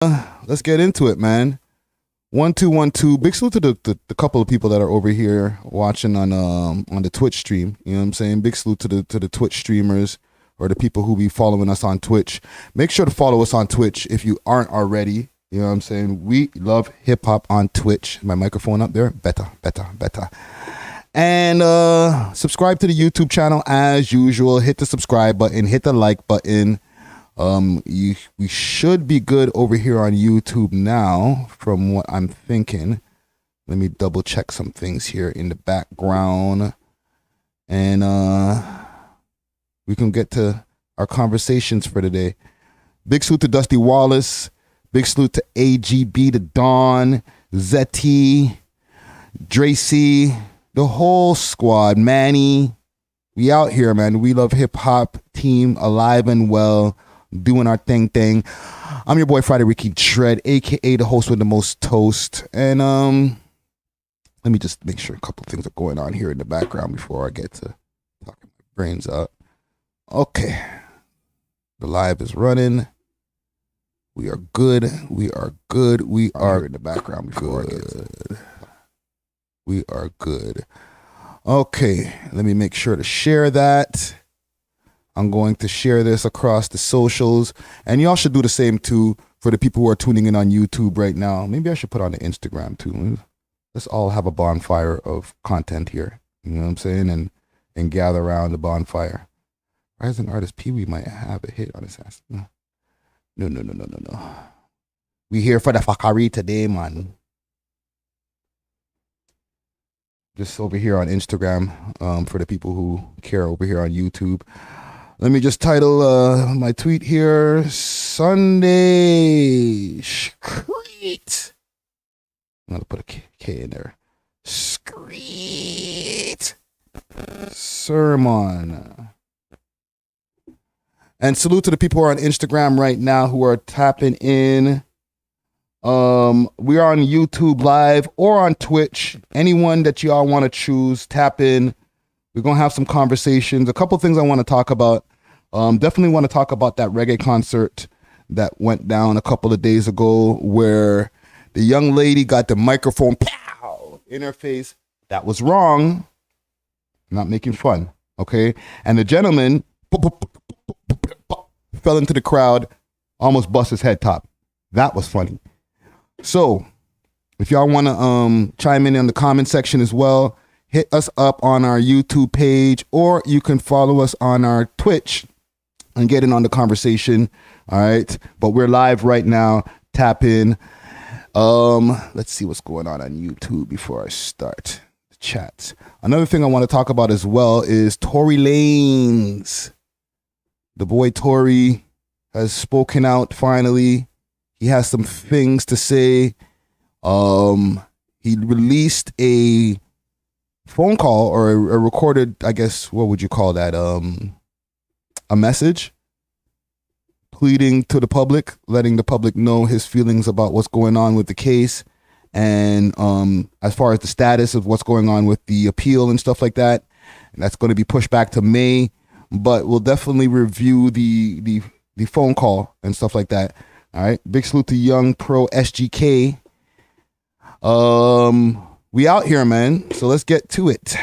Let's get into it, man. 1-2-1-2. Big salute to the couple of people that are over here watching on the Twitch stream. You know what I'm saying? Big salute to the Twitch streamers or the people who be following us on Twitch. Make sure to follow us on Twitch if you aren't already. You know what I'm saying? We love hip hop on Twitch. My microphone up there. Better. And subscribe to the YouTube channel as usual. Hit the subscribe button. Hit the like button. We should be good over here on YouTube now, from what I'm thinking. Let me double check some things here in the background, and we can get to our conversations for today. Big salute to Dusty Wallace. Big salute to AGB, to Dawn, Zeti, Dracy, the whole squad. Manny, we out here, man. We love hip hop team, alive and well, doing our thing. I'm your boy Friday Ricky Tread, aka the host with the most toast. And let me just make sure a couple things are going on here in the background before I get to talking my brains out. Okay, the live is running. We are good. We are in the background before I get to. We are good. Okay, let me make sure to share that. I'm going to share this across the socials, and y'all should do the same too for the people who are tuning in on YouTube right now. Maybe I should put on the Instagram too. Let's all have a bonfire of content here. You know what I'm saying? And gather around the bonfire. Rising artist Pee Wee might have a hit on his ass. No. We here for the fuckery today, man. Just over here on Instagram, for the people who care over here on YouTube. Let me just title my tweet here, Sunday Screet. I'm going to put a K in there. Screet Sermon. And salute to the people who are on Instagram right now who are tapping in. We are on YouTube Live or on Twitch. Anyone that y'all want to choose, tap in. We're going to have some conversations. A couple things I want to talk about. Definitely want to talk about that reggae concert that went down a couple of days ago where the young lady got the microphone pow in her face. That was wrong. I'm not making fun, okay? And the gentleman fell into the crowd, almost bust his head top. That was funny. So if y'all want to chime in the comment section as well, hit us up on our YouTube page, or you can follow us on our Twitch and get in on the conversation. All right. But we're live right now. Tap in. Let's see what's going on YouTube before I start the chat. Another thing I want to talk about as well is Tory Lanez. The boy Tory has spoken out finally. He has some things to say. He released a phone call or a recorded, I guess, what would you call that? A message pleading to the public, letting the public know his feelings about what's going on with the case. And as far as the status of what's going on with the appeal and stuff like that, and that's going to be pushed back to May, but we'll definitely review the phone call and stuff like that. All right. Big salute to Young Pro SGK. We out here, man. So let's get to it.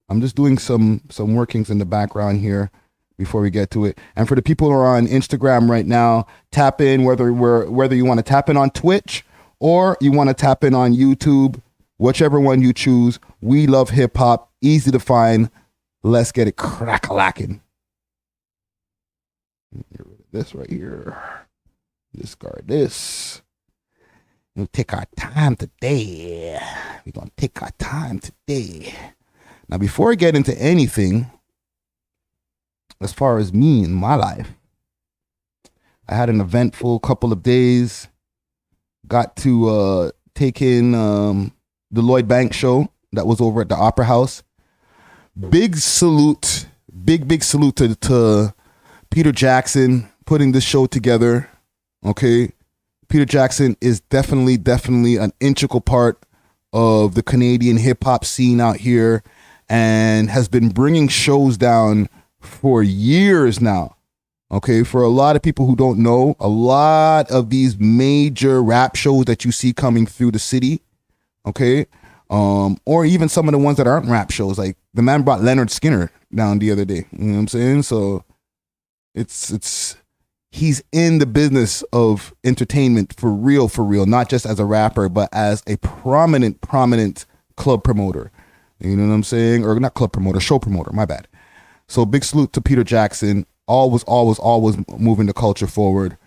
I'm just doing some workings in the background here before we get to it. And for the people who are on Instagram right now, tap in whether you want to tap in on Twitch or you want to tap in on YouTube, whichever one you choose. We love hip hop, easy to find. Let's get it crack-a-lacking. Get rid of this right here. Discard this. We'll take our time today. We're going to take our time today. Now, before I get into anything, as far as me and my life, I had an eventful couple of days. Got to take in the Lloyd Bank show that was over at the Opera House. Big salute to Peter Jackson putting this show together. Okay. Peter Jackson is definitely an integral part of the Canadian hip hop scene out here and has been bringing shows down for years now. Okay, for a lot of people who don't know, a lot of these major rap shows that you see coming through the city, okay, or even some of the ones that aren't rap shows, like the man brought Leonard Skinner down the other day. You know what I'm saying? So it's he's in the business of entertainment for real, not just as a rapper, but as a prominent club promoter. You know what I'm saying? Or not club promoter, show promoter, my bad. So big salute to Peter Jackson. Always moving the culture forward.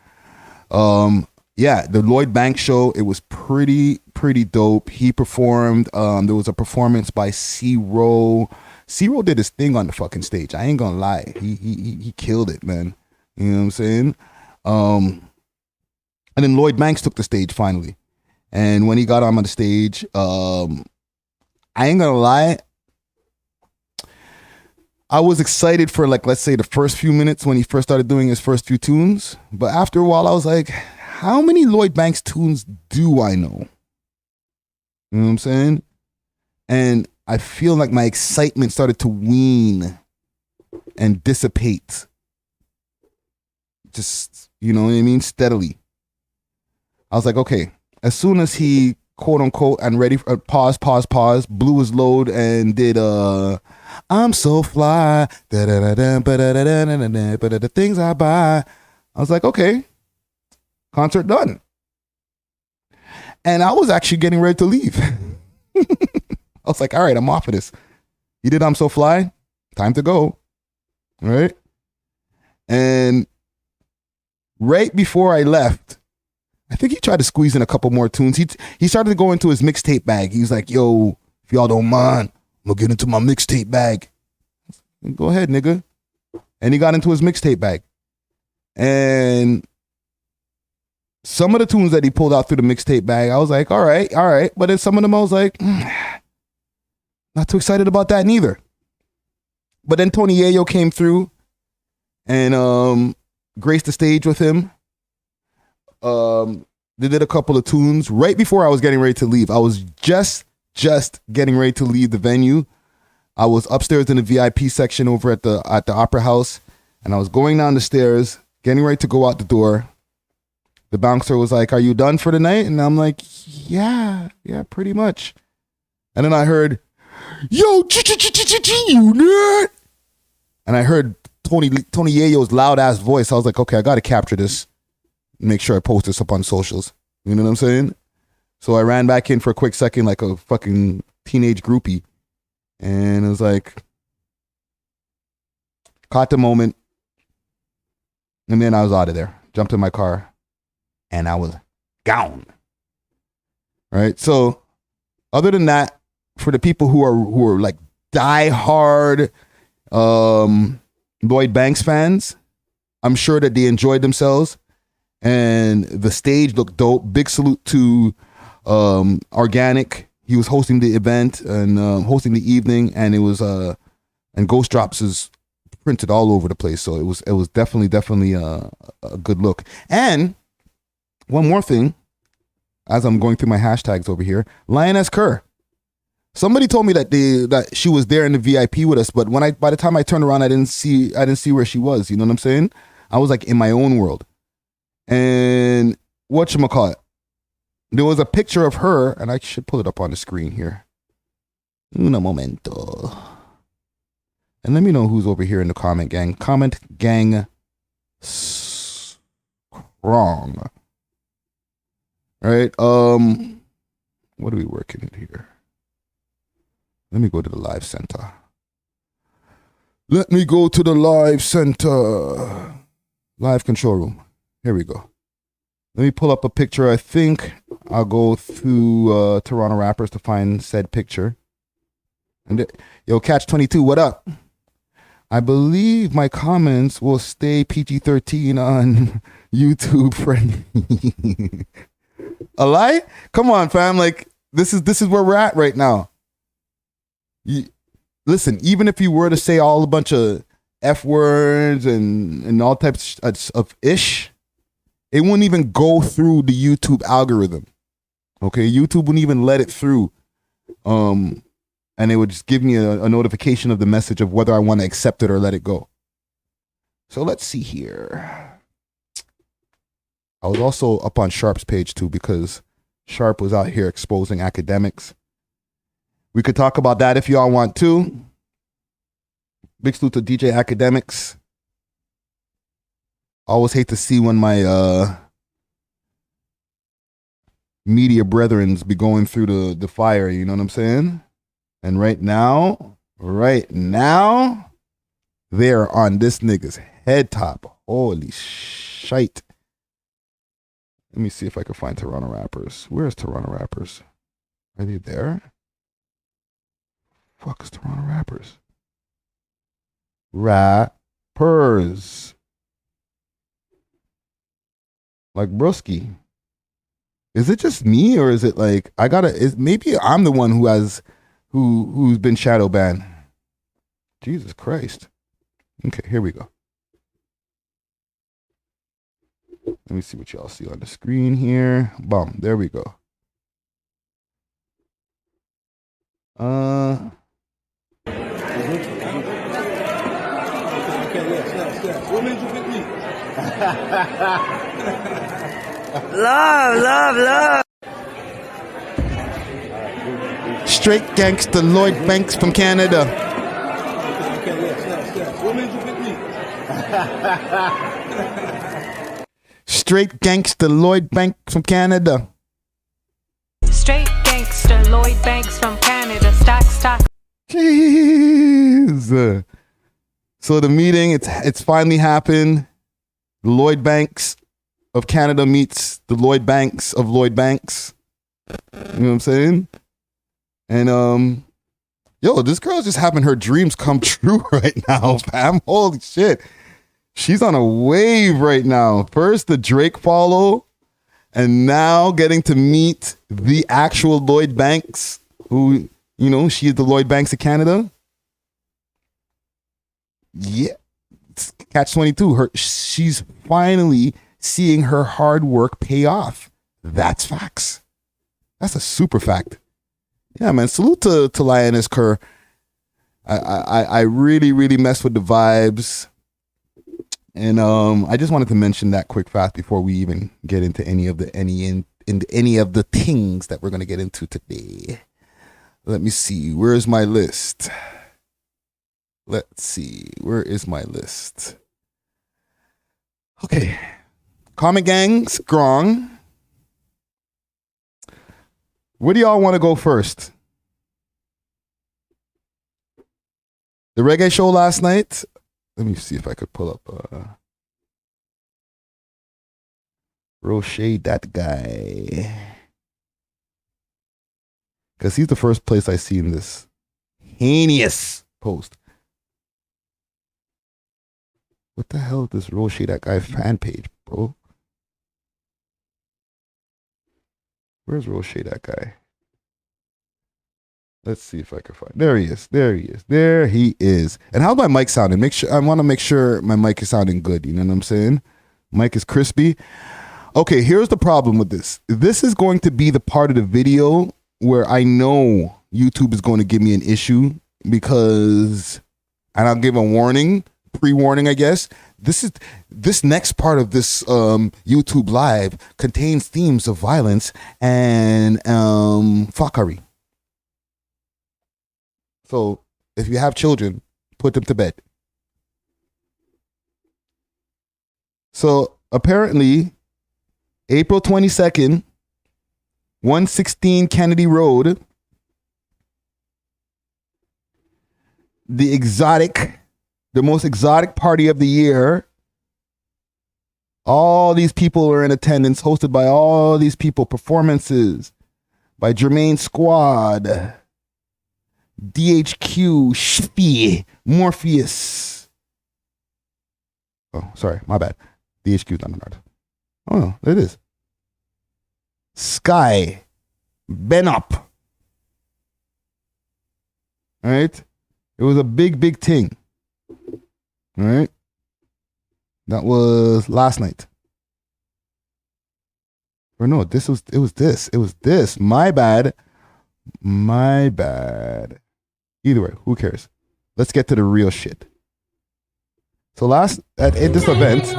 Yeah, the Lloyd Bank show, it was pretty dope. He performed. There was a performance by C-Row. C-Row did his thing on the fucking stage. I ain't gonna lie. He killed it, man. You know what I'm saying? And then Lloyd Banks took the stage finally. And when he got on the stage, I ain't gonna lie, I was excited for, like, let's say the first few minutes when he first started doing his first few tunes. But after a while, I was like, how many Lloyd Banks tunes do I know? You know what I'm saying? And I feel like my excitement started to wane and dissipate. Just, you know what I mean? Steadily. I was like, okay, as soon as he, quote unquote, and ready for pause, blew his load and did I'm so fly, the things I buy. I was like, okay, concert done. And I was actually getting ready to leave. I was like, all right, I'm off of this. You did I'm so fly, time to go. All right. And right before I left, I think he tried to squeeze in a couple more tunes. He started to go into his mixtape bag. He was like, yo, if y'all don't mind, I'm gonna get into my mixtape bag. Go ahead, nigga. And he got into his mixtape bag. And some of the tunes that he pulled out through the mixtape bag, I was like, all right. But then some of them I was like, not too excited about that neither. But then Tony Yayo came through and graced the stage with him. They did a couple of tunes right before I was getting ready to leave. I was just getting ready to leave the venue. I was upstairs in the VIP section over at the Opera House, and I was going down the stairs, getting ready to go out the door. The bouncer was like, "Are you done for the night?" And I'm like, "Yeah, pretty much." And then I heard, "Yo, you nerd!" And I heard Tony Yayo's loud ass voice. I was like, "Okay, I got to capture this. Make sure I post this up on socials." You know what I'm saying? So I ran back in for a quick second like a fucking teenage groupie. And it was like, caught the moment. And then I was out of there. Jumped in my car. And I was gone. Right? So other than that, for the people who are like diehard Lloyd Banks fans, I'm sure that they enjoyed themselves. And the stage looked dope. Big salute to Organic. He was hosting the event and hosting the evening, and it was and Ghost Drops is printed all over the place. So it was definitely a good look. And one more thing, as I'm going through my hashtags over here, Lioness Kaur. Somebody told me that she was there in the VIP with us, but by the time I turned around, I didn't see where she was. You know what I'm saying? I was like in my own world. And whatchamacallit, there was a picture of her, and I should pull it up on the screen here. Un momento. And let me know who's over here in the comment gang. Comment gang strong. All right. What are we working at here? Let me go to the live center. Live control room. Here we go. Let me pull up a picture. I think I'll go through Toronto rappers to find said picture. And yo, Catch 22, what up? I believe my comments will stay PG-13 on YouTube friendly. A lie? Come on, fam. Like this is where we're at right now. Listen, even if you were to say all a bunch of F words and all types of ish, it wouldn't even go through the YouTube algorithm. Okay, YouTube wouldn't even let it through. And it would just give me a notification of the message of whether I want to accept it or let it go. So let's see here. I was also up on Sharp's page too because Sharp was out here exposing Akademiks. We could talk about that if y'all want to. Big salute to DJ Akademiks. Always hate to see when my media brethrens be going through the fire, you know what I'm saying? And right now, they're on this nigga's head top. Holy shite. Let me see if I can find Toronto rappers. Where's Toronto rappers? Are they there? Fuck is Toronto rappers? Rappers. Like broski. Is it just me or is it like maybe I'm the one who's been shadow banned. Jesus Christ. Okay, here we go. Let me see what y'all see on the screen here. Boom, there we go. Love. Straight gangster Lloyd Banks from Canada. Straight gangster Lloyd Banks from Canada. Straight gangster Lloyd Banks from Canada. Stack. Jeez. So the meeting, it's finally happened. Lloyd Banks of Canada meets the Lloyd Banks of Lloyd Banks. You know what I'm saying? And this girl's just having her dreams come true right now, fam. Holy shit. She's on a wave right now. First the Drake follow, and now getting to meet the actual Lloyd Banks, who, you know, she is the Lloyd Banks of Canada. Yeah. Catch 22. She's finally seeing her hard work pay off. That's facts. That's a super fact. Yeah, man. Salute to Lioness Kaur. I really, really mess with the vibes. And I just wanted to mention that quick fast before we even get into any of the things that we're gonna get into today. Let me see. Where's my list? Let's see. Where is my list? Okay. Comic Gang, strong. Where do y'all want to go first? The Reggae Show last night. Let me see if I could pull up Roche, that guy. Because he's the first place I seen this heinous post. What the hell is this Roche, that guy fan page, bro? Where's Roche, that guy? Let's see if I can find. There he is. There he is. And how's my mic sounding? I want to make sure my mic is sounding good. You know what I'm saying? Mic is crispy. Okay, here's the problem with this. This is going to be the part of the video where I know YouTube is going to give me an issue because, and I'll give a warning, pre-warning, I guess. This next part of this YouTube live contains themes of violence and fuckery. So if you have children, put them to bed. So apparently, April 22nd, 116 Kennedy Road, the most exotic party of the year. All these people were in attendance, hosted by all these people, performances by Jermaine Squad, DHQ, Shpee, Morpheus. Oh, sorry, my bad. DHQ is not an artist. Oh, no, it is. Sky, Benop. All right? It was a big, big thing. All right? That was last night. Or no, it was this. My bad. Either way, who cares? Let's get to the real shit. So at this event,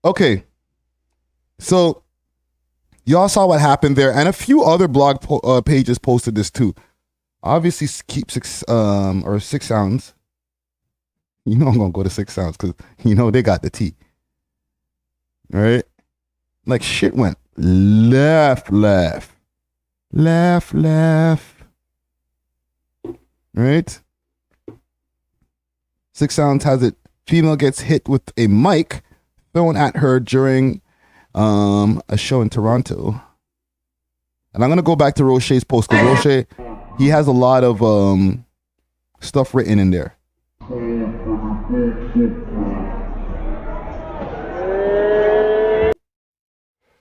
okay, so y'all saw what happened there, and a few other blog pages posted this too. Obviously, keep 6 sounds. You know I'm gonna go to 6 sounds because you know they got the T. All right, like shit went left. Right? 6 sounds has it. Female gets hit with a mic thrown at her during a show in Toronto. And I'm gonna go back to Roche's post because Roche, he has a lot of stuff written in there.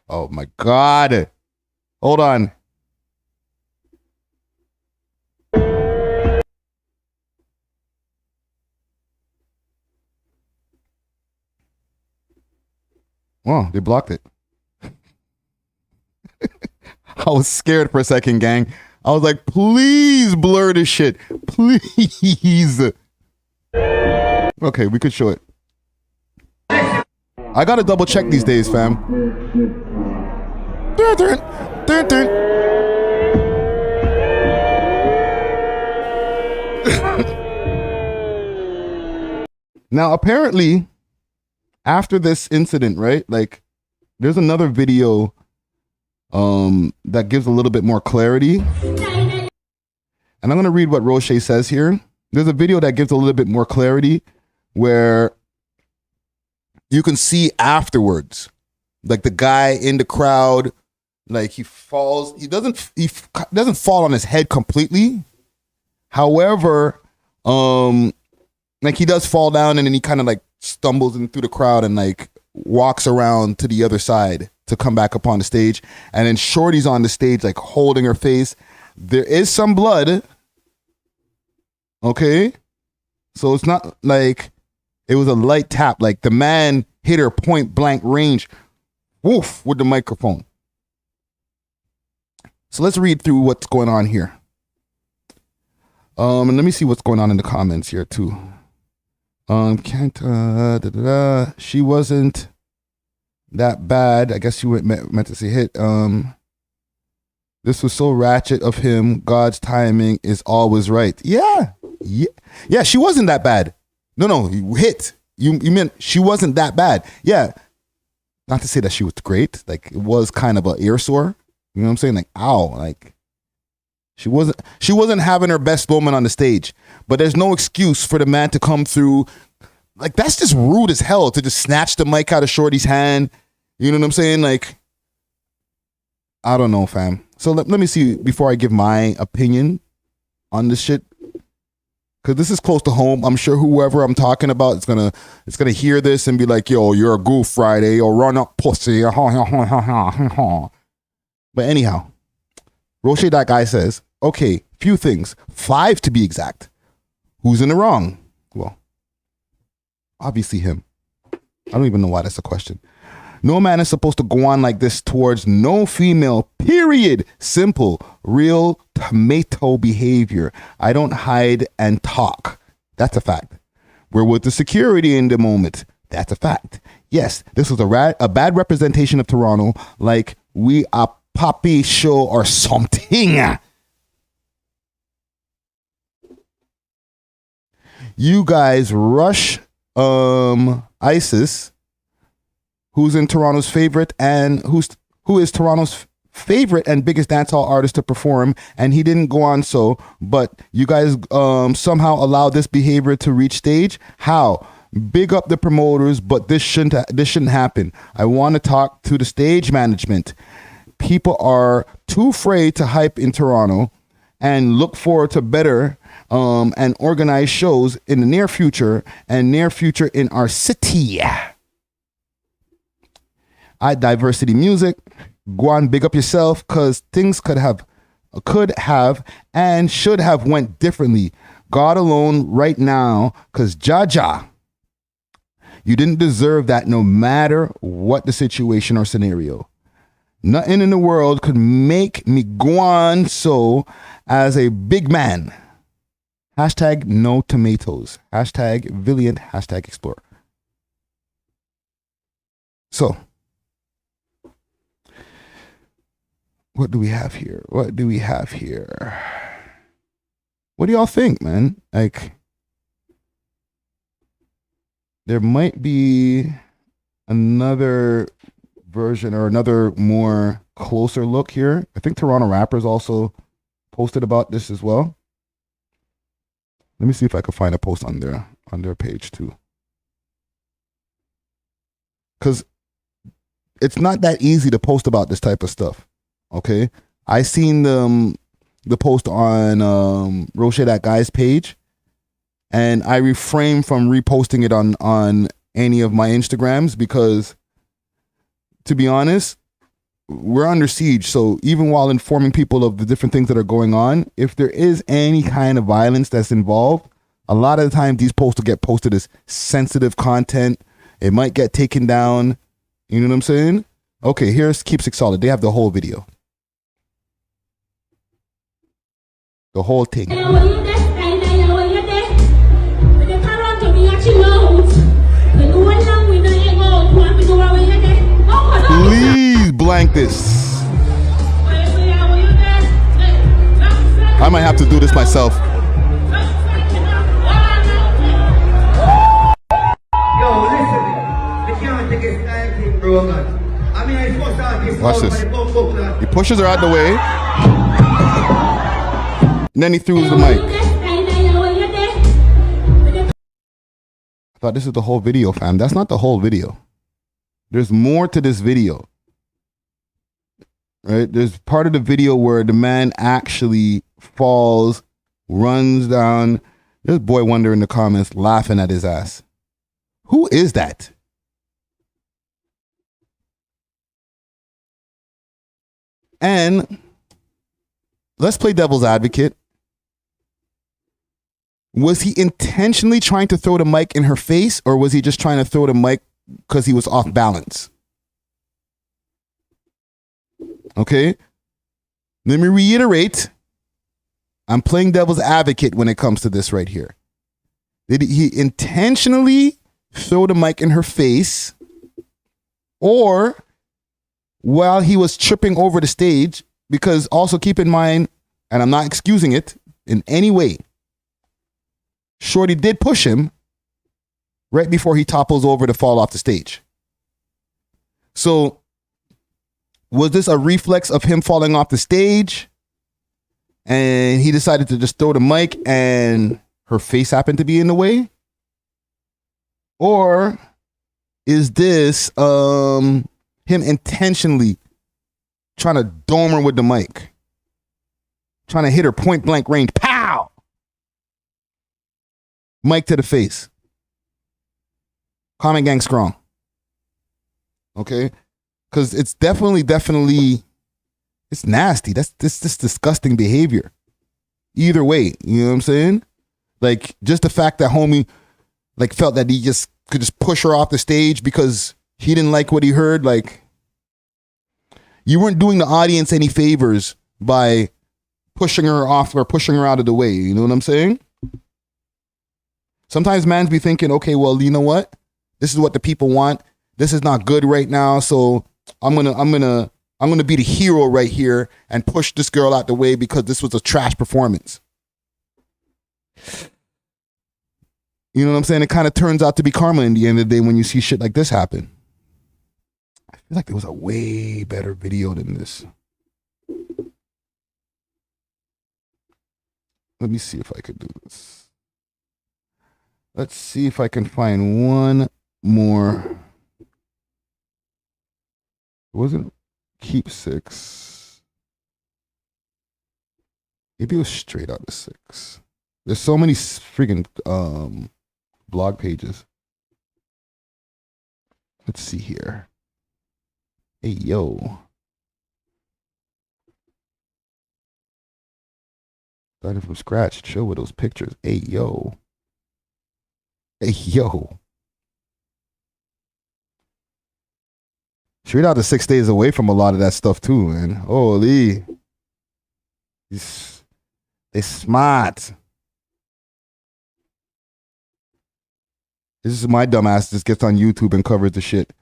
Oh my God. Hold on. Wow, they blocked it. I was scared for a second, gang. I was like, please blur this shit. Please. Okay, we could show it. I gotta double check these days, fam. Now, apparently, after this incident, right? Like, there's another video that gives a little bit more clarity. And I'm going to read what Roche says here. There's a video that gives a little bit more clarity where you can see afterwards, like the guy in the crowd, like he falls. He doesn't fall on his head completely. However, like he does fall down and then he kind of like stumbles in through the crowd and like walks around to the other side to come back up on the stage. And then Shorty's on the stage, like holding her face. There is some blood. Okay. So it's not like it was a light tap. Like the man hit her point blank range. Woof, with the microphone. So let's read through what's going on here. And let me see what's going on in the comments here too. She wasn't that bad. I guess she meant to say hit. This was so ratchet of him. God's timing is always right. Yeah. She wasn't that bad. No, you hit. You meant she wasn't that bad. Yeah. Not to say that she was great. Like it was kind of an ear sore. You know what I'm saying? Like, ow. Like she wasn't having her best moment on the stage. But there's no excuse for the man to come through. Like that's just rude as hell to just snatch the mic out of Shorty's hand. You know what I'm saying? Like, I don't know, fam. So let me see before I give my opinion on this shit. Cause this is close to home. I'm sure whoever I'm talking about is gonna hear this and be like, yo, you're a goof Friday or run up pussy. But anyhow, Roche, that guy says, okay, few things, 5 to be exact. Who's in the wrong? Well, obviously him. I don't even know why that's a question. No man is supposed to go on like this towards no female, period. Simple, real tomato behavior. I don't hide and talk. That's a fact. We're with the security in the moment. That's a fact. Yes, this was a bad representation of Toronto, like we a poppy show or something. You guys rush ISIS, who's in Toronto's favorite and who is Toronto's favorite and biggest dancehall artist to perform, and he didn't go on so, but you guys somehow allowed this behavior to reach stage. How? Big up the promoters, but this shouldn't happen. I want to talk to the stage management. People are too afraid to hype in Toronto and look forward to better and organize shows in the near future in our city. At Diversity Music, go on, big up yourself, because things could have and should have went differently. God alone right now, because Jaja, you didn't deserve that no matter what the situation or scenario. Nothing in the world could make me go on so as a big man. Hashtag no tomatoes. Hashtag Valiant. Hashtag explore. So, what do we have here? What do y'all think, man? Like, there might be another version or another more closer look here. I think Toronto Rappers also posted about this as well. Let me see if I can find a post on their page too. Because it's not that easy to post about this type of stuff. Okay? I seen the post on Roche That Guy's page, and I refrain from reposting it on any of my Instagrams because, to be honest, we're under siege. So even while informing people of the different things that are going on, if there is any kind of violence that's involved, a lot of the time these posts will get posted as sensitive content. It might get taken down. You know what I'm saying? Okay, here's Keeps It Solid. They have the whole video. The whole thing. Please blank this. I might have to do this myself. Yo, listen. You can't take a stand, bro. I mean, I supposed to have this. Watch this. He pushes her out the way. And then he threw the mic. I thought this is the whole video, fam. That's not the whole video. There's more to this video. Right? There's part of the video where the man actually falls, runs down. There's Boy Wonder in the comments laughing at his ass. Who is that? And let's play devil's advocate. Was he intentionally trying to throw the mic in her face, or was he just trying to throw the mic because he was off balance? Okay. Let me reiterate. I'm playing devil's advocate when it comes to this right here. Did he intentionally throw the mic in her face, or while he was tripping over the stage? Because also keep in mind, and I'm not excusing it in any way, Shorty did push him right before he topples over to fall off the stage. So was this a reflex of him falling off the stage and he decided to just throw the mic and her face happened to be in the way? Or is this him intentionally trying to dome her with the mic? Trying to hit her point blank range. Pow! Mic to the face. Comment gang strong. Okay? Because it's definitely, it's nasty. That's this disgusting behavior. Either way, you know what I'm saying? Like, just the fact that homie, like, felt that he just could just push her off the stage because he didn't like what he heard. Like, you weren't doing the audience any favors by pushing her off or pushing her out of the way. You know what I'm saying? Sometimes mans be thinking, okay, well, you know what? This is what the people want. This is not good right now, so I'm gonna be the hero right here and push this girl out the way because this was a trash performance. You know what I'm saying? It kind of turns out to be karma in the end of the day when you see shit like this happen. I feel like there was a way better video than this. Let me see if I could do this. Let's see if I can find one more. It wasn't Keep 6. Maybe it was straight out of 6. There's so many freaking blog pages. Let's see here. Hey, yo. Starting from scratch. Show with those pictures. Hey, yo. Hey, yo. Straight out to 6 days away from a lot of that stuff too, man. Holy. They smart. This is my dumb ass just gets on YouTube and covers the shit.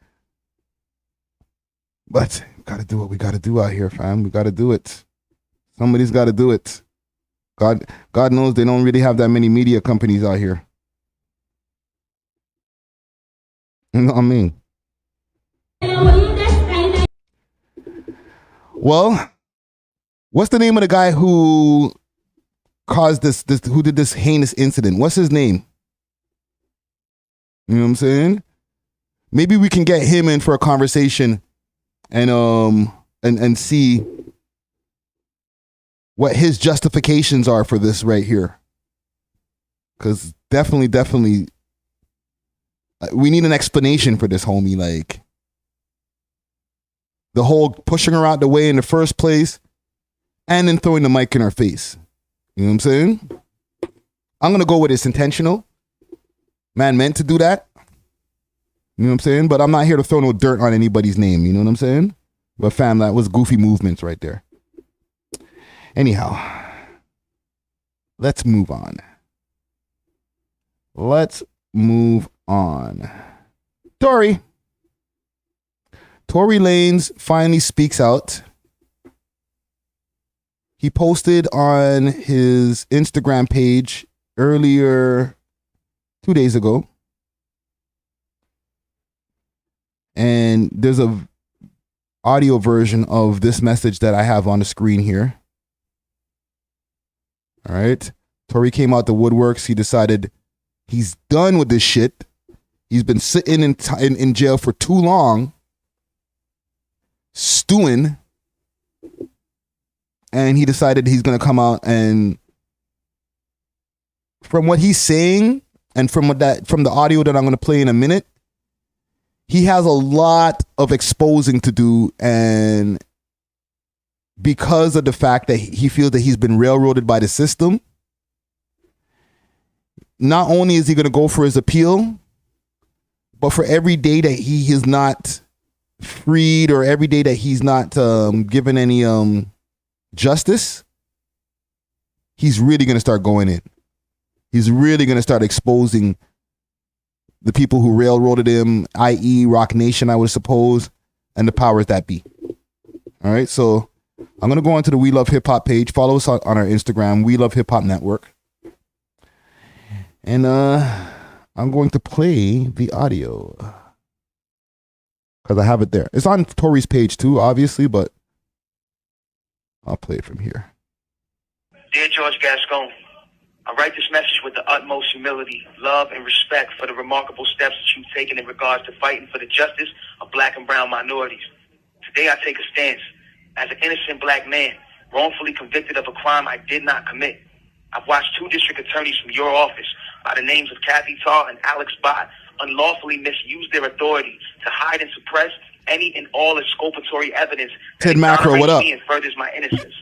But we gotta do what we gotta do out here, fam. We gotta do it. Somebody's gotta do it. God knows they don't really have that many media companies out here. You know what I mean? Well, what's the name of the guy who caused this who did this heinous incident? What's his name? You know what I'm saying? Maybe we can get him in for a conversation and see what his justifications are for this right here. Because definitely, we need an explanation for this, homie. Like, the whole pushing her out the way in the first place and then throwing the mic in her face. You know what I'm saying? I'm going to go with it's intentional. Man meant to do that. You know what I'm saying? But I'm not here to throw no dirt on anybody's name. You know what I'm saying? But fam, that was goofy movements right there. Anyhow, let's move on. Tory Lanez finally speaks out. He posted on his Instagram page earlier 2 days ago. And there's a audio version of this message that I have on the screen here. All right. Tory came out the woodworks. He decided he's done with this shit. He's been sitting in jail for too long, stewing. And he decided he's going to come out and, from what he's saying and from the audio that I'm going to play in a minute, he has a lot of exposing to do, and because of the fact that he feels that he's been railroaded by the system, not only is he going to go for his appeal, but for every day that he is not freed or every day that he's not given any justice, he's really going to start going in. He's really going to start exposing the people who railroaded him, i.e. Rock Nation, I would suppose, and the powers that be. All right, so I'm going to go onto the We Love Hip Hop page. Follow us on our Instagram, We Love Hip Hop Network. And I'm going to play the audio because I have it there. It's on Tory's page too, obviously, but I'll play it from here. Dear George Gascon, I write this message with the utmost humility, love, and respect for the remarkable steps that you've taken in regards to fighting for the justice of black and brown minorities. Today I take a stance as an innocent black man, wrongfully convicted of a crime I did not commit. I've watched two district attorneys from your office by the names of Kathy Tarr and Alex Bott unlawfully misuse their authority to hide and suppress any and all exculpatory evidence that Ted Macro, what up? me and furthers my innocence.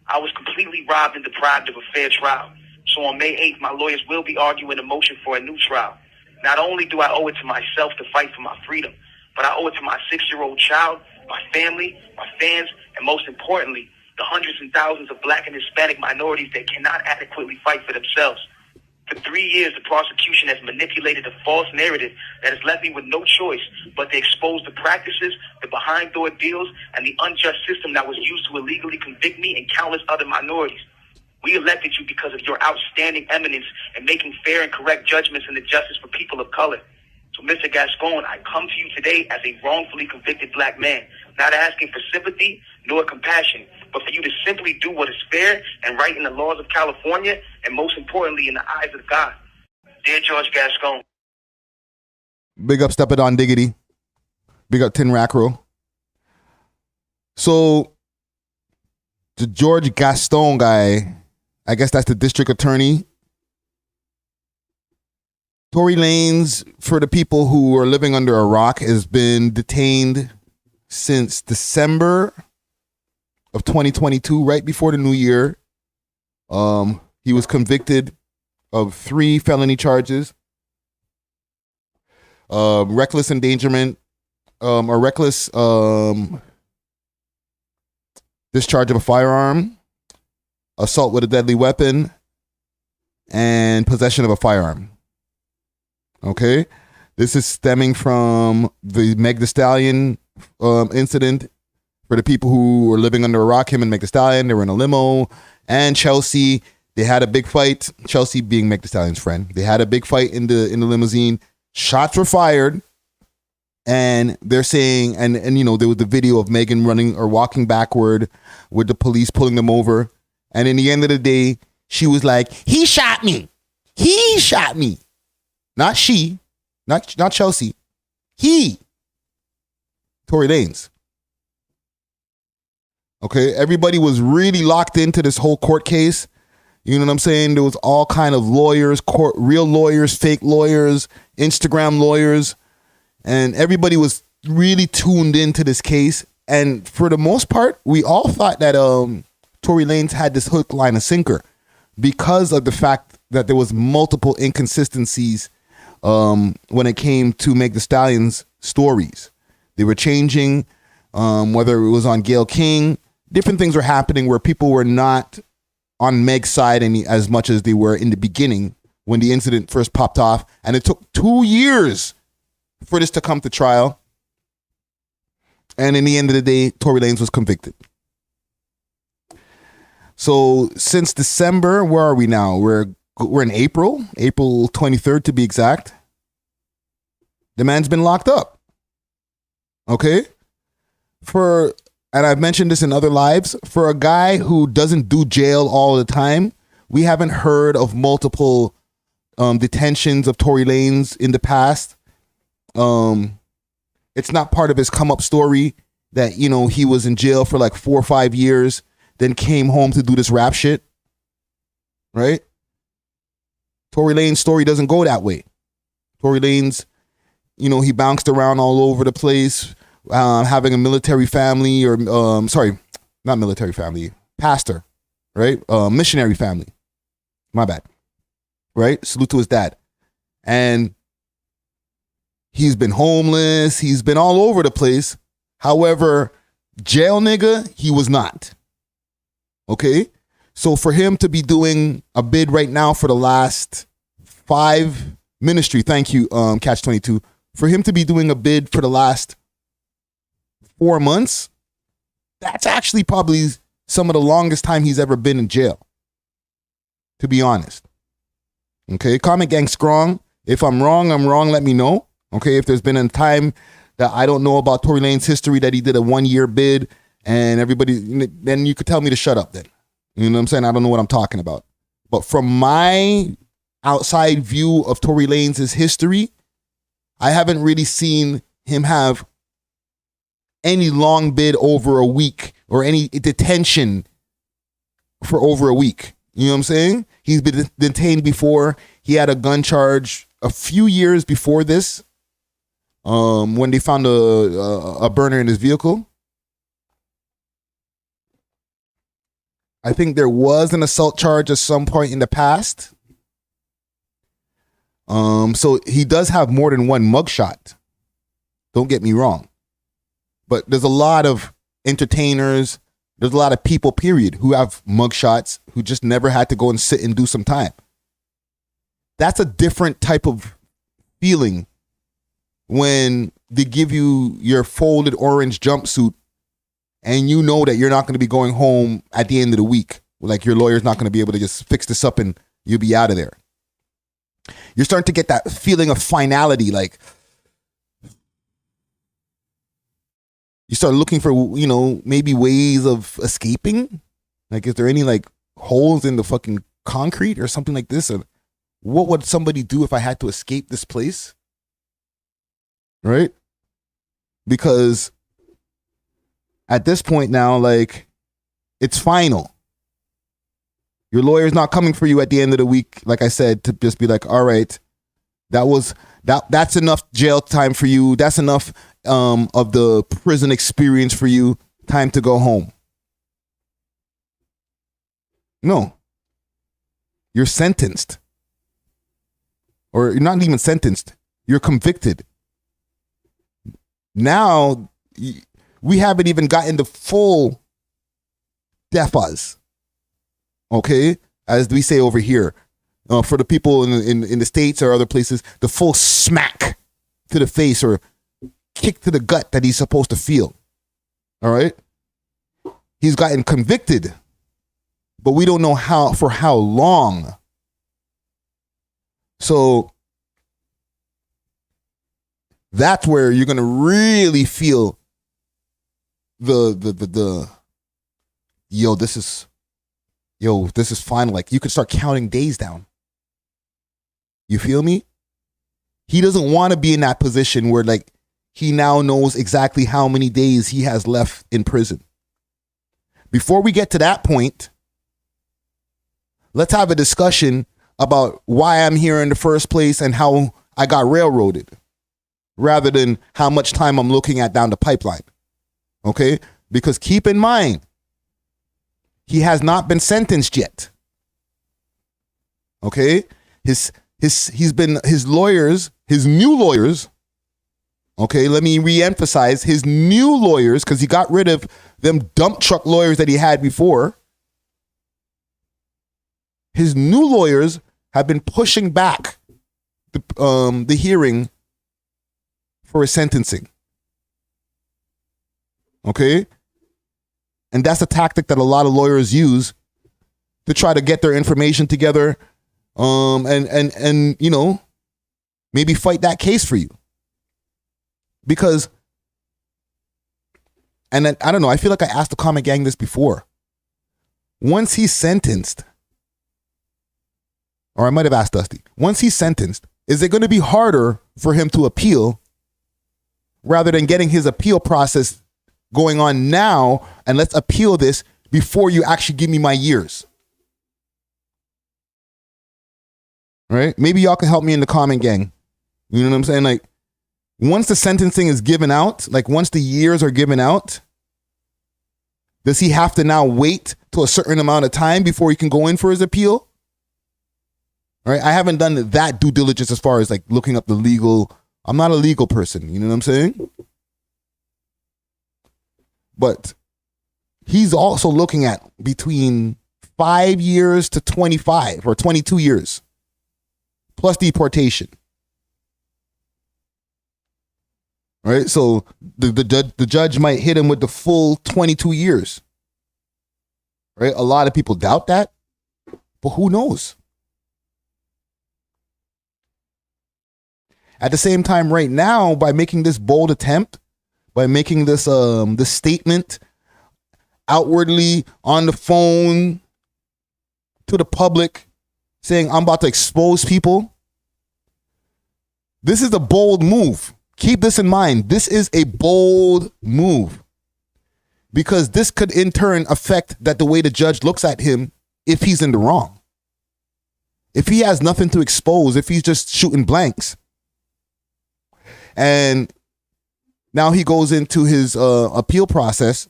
I was completely robbed and deprived of a fair trial. So on May 8th, my lawyers will be arguing a motion for a new trial. Not only do I owe it to myself to fight for my freedom, but I owe it to my 6-year-old child, my family, my fans, and most importantly, the hundreds and thousands of black and Hispanic minorities that cannot adequately fight for themselves. For 3 years, the prosecution has manipulated a false narrative that has left me with no choice but to expose the practices, the behind-door deals, and the unjust system that was used to illegally convict me and countless other minorities. We elected you because of your outstanding eminence in making fair and correct judgments in the justice for people of color. So, Mr. Gascon, I come to you today as a wrongfully convicted black man, not asking for sympathy nor compassion, but for you to simply do what is fair and right in the laws of California, and most importantly, in the eyes of God. Dear George Gascon. Big up Step It On Diggity. Big up Tin Rackro. So, the George Gaston guy, I guess that's the district attorney Tory Lanez, for the people who are living under a rock, has been detained since December of 2022, right before the new year. He was convicted of 3 felony charges. Reckless endangerment, or reckless discharge of a firearm, assault with a deadly weapon, and possession of a firearm. Okay? This is stemming from the Meg Thee Stallion incident. For the people who were living under a rock, him and Meg Thee Stallion, they were in a limo, and Chelsea, they had a big fight. Chelsea being Meg Thee Stallion's friend. They had a big fight in the limousine. Shots were fired, and they're saying, and you know, there was the video of Megan running or walking backward with the police pulling them over. And in the end of the day, she was like, he shot me. He shot me. Not she, not Chelsea. He. Tory Lanez. Okay, everybody was really locked into this whole court case. You know what I'm saying? There was all kind of lawyers, real lawyers, fake lawyers, Instagram lawyers, and everybody was really tuned into this case. And for the most part, we all thought that Tory Lanez had this hook, line, and sinker because of the fact that there was multiple inconsistencies when it came to Meg Thee Stallion's stories. They were changing, whether it was on Gayle King. Different things were happening where people were not on Meg's side as much as they were in the beginning when the incident first popped off. And it took 2 years for this to come to trial. And in the end of the day, Tory Lanez was convicted. So since December, where are we now? We're in April 23rd to be exact. The man's been locked up. Okay? And I've mentioned this in other lives, for a guy who doesn't do jail all the time, we haven't heard of multiple detentions of Tory Lanez in the past. It's not part of his come up story that, you know, he was in jail for like 4 or 5 years, then came home to do this rap shit. Right? Tory Lanez's story doesn't go that way. Tory Lanez, you know, he bounced around all over the place, having a military family, or not military family, pastor, right? Missionary family. My bad. Right? Salute to his dad. And he's been homeless. He's been all over the place. However, jail nigga, he was not. Okay? So for him to be doing a bid right now for the last 5 ministry, thank you, Catch 22, for him to be doing a bid for the last 4 months, that's actually probably some of the longest time he's ever been in jail, to be honest. Okay, comment gang strong. If I'm wrong, let me know. Okay, if there's been a time that I don't know about Tory Lanez's history that he did a 1-year bid and everybody, then you could tell me to shut up then. You know what I'm saying? I don't know what I'm talking about. But from my outside view of Tory Lanez's history, I haven't really seen him have any long bid over a week or any detention for over a week. You know what I'm saying? He's been detained before. He had a gun charge a few years before this, when they found a burner in his vehicle. I think there was an assault charge at some point in the past. So he does have more than one mugshot. Don't get me wrong. But there's a lot of entertainers, there's a lot of people, period, who have mugshots who just never had to go and sit and do some time. That's a different type of feeling when they give you your folded orange jumpsuit and you know that you're not going to be going home at the end of the week. Like your lawyer's not going to be able to just fix this up and you'll be out of there. You're starting to get that feeling of finality, like you start looking for, you know, maybe ways of escaping. Like, is there any like holes in the fucking concrete or something like this? Or what would somebody do if I had to escape this place? Right? Because at this point now, like, it's final. Your lawyer's not coming for you at the end of the week, like I said, to just be like, all right, That's enough jail time for you. That's enough of the prison experience for you. Time to go home. No. You're sentenced. Or you're not even sentenced. You're convicted. Now, we haven't even gotten the full defas. Okay? As we say over here. For the people in the States or other places, the full smack to the face or kick to the gut that he's supposed to feel. All right? He's gotten convicted, but we don't know for how long. So that's where you're gonna really feel the this is final. Like, you could start counting days down. You feel me? He doesn't want to be in that position where, like, he now knows exactly how many days he has left in prison. Before we get to that point, let's have a discussion about why I'm here in the first place and how I got railroaded, rather than how much time I'm looking at down the pipeline. Okay? Because keep in mind, he has not been sentenced yet. Okay? His new lawyers, okay, let me reemphasize, his new lawyers, because he got rid of them dump truck lawyers that he had before. His new lawyers have been pushing back the hearing for his sentencing. Okay? And that's a tactic that a lot of lawyers use to try to get their information together, and you know, maybe fight that case for you. Because, and then, I don't know, I feel like I asked the comment gang this before. Once he's sentenced, or I might have asked Dusty, once he's sentenced, is it going to be harder for him to appeal rather than getting his appeal process going on now, and let's appeal this before you actually give me my years? Right? Maybe y'all can help me in the comment gang. You know what I'm saying? Like, once the sentencing is given out, like once the years are given out, does he have to now wait till a certain amount of time before he can go in for his appeal? All right? I haven't done that due diligence as far as like looking up the legal. I'm not a legal person. You know what I'm saying? But he's also looking at between 5 years to 25 or 22 years. Plus deportation. Right? So the judge might hit him with the full 22 years. Right? A lot of people doubt that, but who knows? At the same time, right now, by making this bold attempt, by making this this statement outwardly on the phone to the public, saying I'm about to expose people, this is a bold move. Keep this in mind. This is a bold move, because this could in turn affect that the way the judge looks at him if he's in the wrong. If he has nothing to expose, if he's just shooting blanks, and now he goes into his appeal process,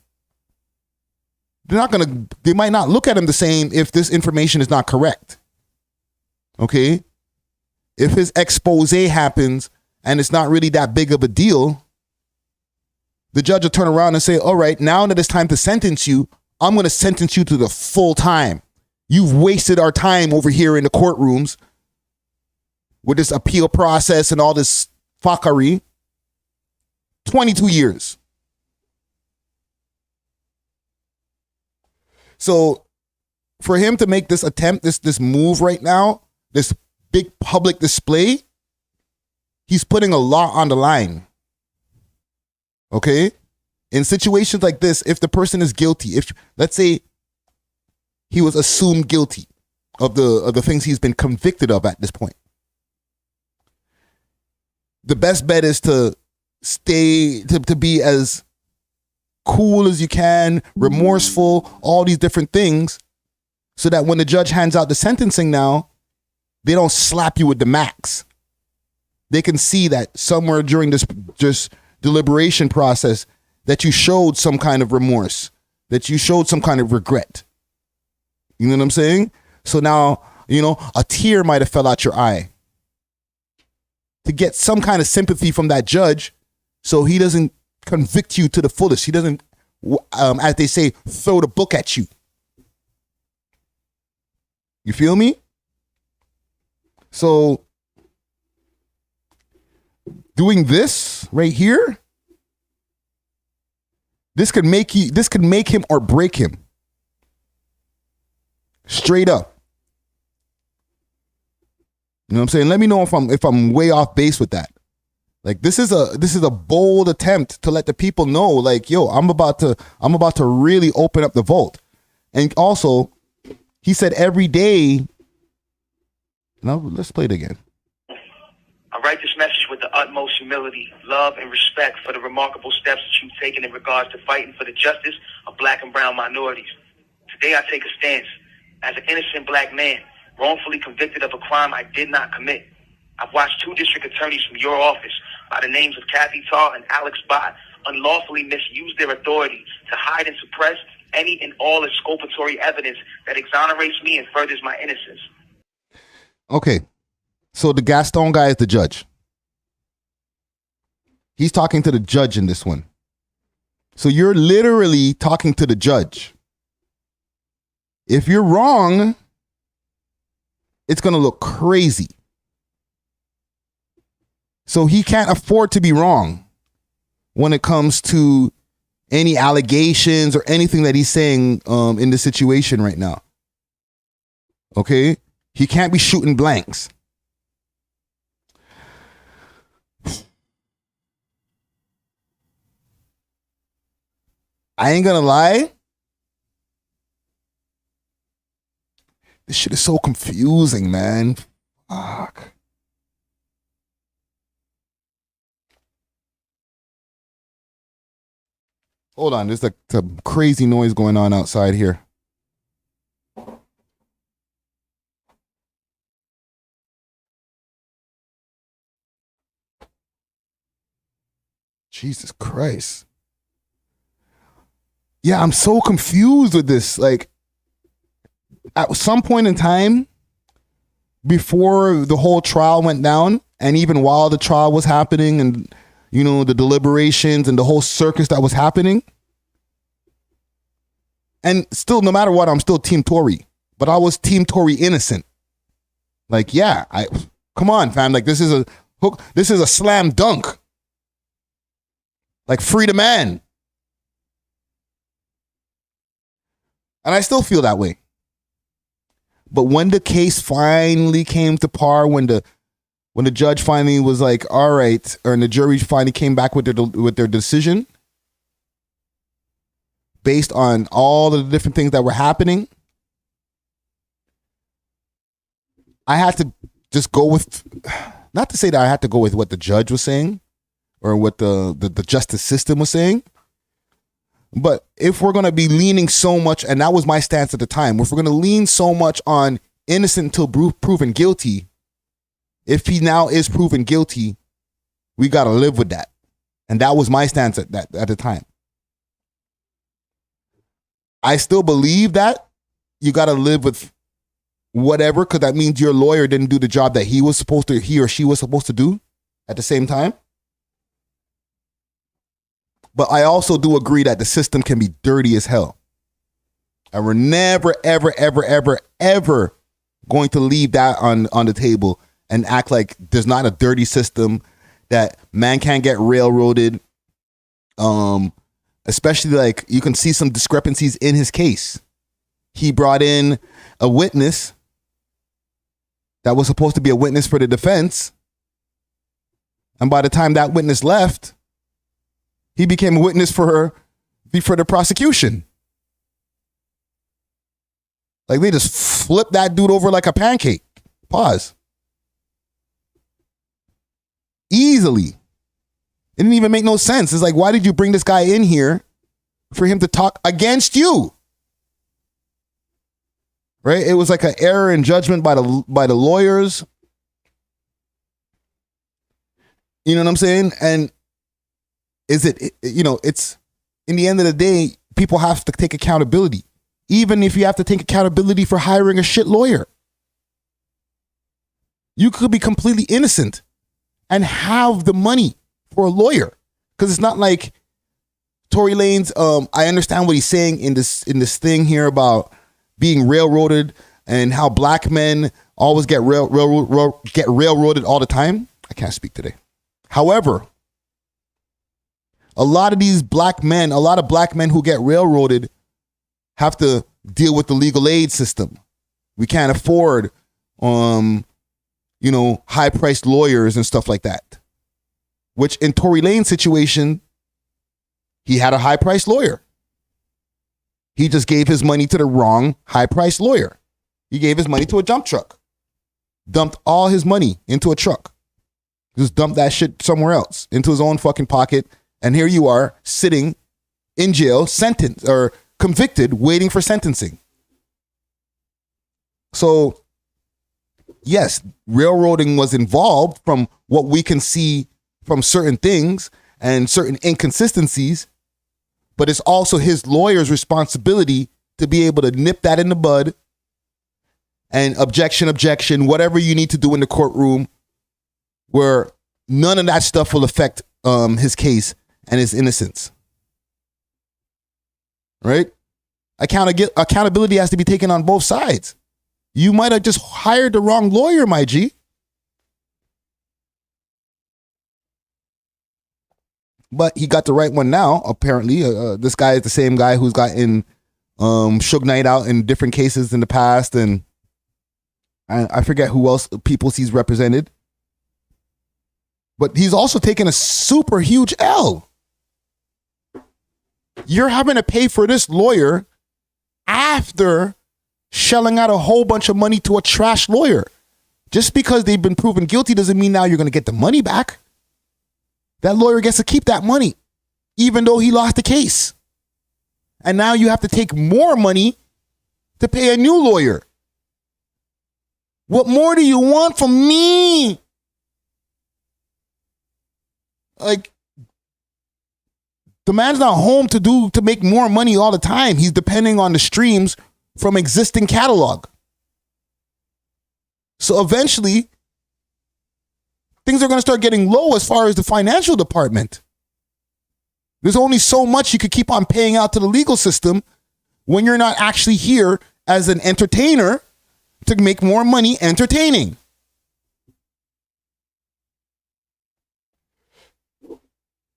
they might not look at him the same if this information is not correct. Okay? If his expose happens and it's not really that big of a deal, the judge will turn around and say, all right, now that it's time to sentence you, I'm going to sentence you to the full time. You've wasted our time over here in the courtrooms with this appeal process and all this fuckery. 22 years. So for him to make this attempt, this move right now, this big public display, he's putting a lot on the line. Okay? In situations like this, if the person is guilty, if let's say he was assumed guilty of the things he's been convicted of at this point, the best bet is to to be as cool as you can, remorseful, all these different things, so that when the judge hands out the sentencing now, they don't slap you with the max. they can see that somewhere during this deliberation process that you showed some kind of remorse, that you showed some kind of regret. You know what I'm saying? So now, a tear might have fell out your eye to get some kind of sympathy from that judge so he doesn't convict you to the fullest. He doesn't, as they say, throw the book at you. You feel me? So doing this right here, this could make him or break him. Straight up. You know what I'm saying? Let me know if I'm way off base with that. Like this is a bold attempt to let the people know, like, yo, I'm about to really open up the vault. And also, he said every day. Now let's play it again. I write this message with the utmost humility, love, and respect for the remarkable steps that you've taken in regards to fighting for the justice of black and brown minorities. Today I take a stance as an innocent black man, wrongfully convicted of a crime I did not commit. I've watched 2 district attorneys from your office by the names of Kathy Tarr and Alex Bott unlawfully misuse their authority to hide and suppress any and all exculpatory evidence that exonerates me and furthers my innocence. Okay, so the Gaston guy is the judge. He's talking to the judge in this one. So you're literally talking to the judge. If you're wrong, it's going to look crazy. So he can't afford to be wrong when it comes to any allegations or anything that he's saying in the situation right now. Okay? He can't be shooting blanks. I ain't gonna lie. This shit is so confusing, man. Fuck. Hold on, there's like some crazy noise going on outside here. Jesus Christ. Yeah, I'm so confused with this. Like, at some point in time, before the whole trial went down, and even while the trial was happening, and, the deliberations and the whole circus that was happening, and still, no matter what, I'm still Team Tory. But I was Team Tory innocent. Like, yeah, come on, fam. Like, this is a hook. This is a slam dunk. Like, free the man. And I still feel that way. But when the case finally came to par, when the judge finally was like, all right, or the jury finally came back with their decision, based on all the different things that were happening, I had to just go with, not to say that I had to go with what the judge was saying or what the justice system was saying, but if we're going to be leaning so much, and that was my stance at the time, if we're going to lean so much on innocent until proven guilty, if he now is proven guilty, we got to live with that. And that was my stance at the time. I still believe that you got to live with whatever, because that means your lawyer didn't do the job that he or she was supposed to do at the same time. But I also do agree that the system can be dirty as hell. And we're never, ever, ever, ever, ever going to leave that on the table and act like there's not a dirty system, that man can't get railroaded. Especially, like, you can see some discrepancies in his case. He brought in a witness that was supposed to be a witness for the defense. And by the time that witness left, he became a witness for the prosecution. Like, they just flipped that dude over like a pancake. Pause. Easily. It didn't even make no sense. It's like, why did you bring this guy in here for him to talk against you? Right? It was like an error in judgment by the lawyers. You know what I'm saying? And it's in the end of the day, people have to take accountability. Even if you have to take accountability for hiring a shit lawyer. You could be completely innocent and have the money for a lawyer. Because it's not like Tory Lanez, I understand what he's saying in this thing here about being railroaded and how black men always get railroaded all the time. I can't speak today. However, a lot of black men who get railroaded have to deal with the legal aid system. We can't afford, high-priced lawyers and stuff like that. Which in Tory Lanez's situation, he had a high-priced lawyer. He just gave his money to the wrong high-priced lawyer. He gave his money to a dump truck. Dumped all his money into a truck. Just dumped that shit somewhere else, into his own fucking pocket. And here you are, sitting in jail, sentenced or convicted, waiting for sentencing. So, yes, railroading was involved from what we can see from certain things and certain inconsistencies, but it's also his lawyer's responsibility to be able to nip that in the bud and objection, whatever you need to do in the courtroom, where none of that stuff will affect his case and his innocence. Right? Accountability has to be taken on both sides. You might have just hired the wrong lawyer, my G. But he got the right one now, apparently. This guy is the same guy who's gotten Suge Knight out in different cases in the past. And I forget who else people he's represented. But he's also taken a super huge L. You're having to pay for this lawyer after shelling out a whole bunch of money to a trash lawyer. Just because they've been proven guilty doesn't mean now you're going to get the money back. That lawyer gets to keep that money, even though he lost the case. And now you have to take more money to pay a new lawyer. What more do you want from me? Like, the man's not home to make more money all the time. He's depending on the streams from existing catalog. So eventually, things are going to start getting low as far as the financial department. There's only so much you could keep on paying out to the legal system when you're not actually here as an entertainer to make more money entertaining.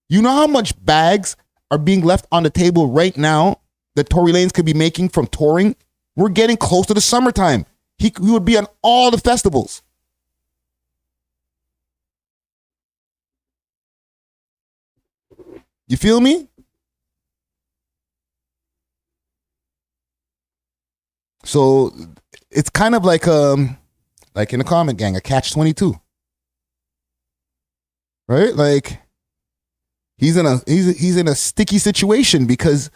You know how much bags are being left on the table right now that Tory Lanez could be making from touring? We're getting close to the summertime. He would be on all the festivals. You feel me? So it's kind of like in the Comment Gang, a catch-22. Right? Like, he's in a sticky situation because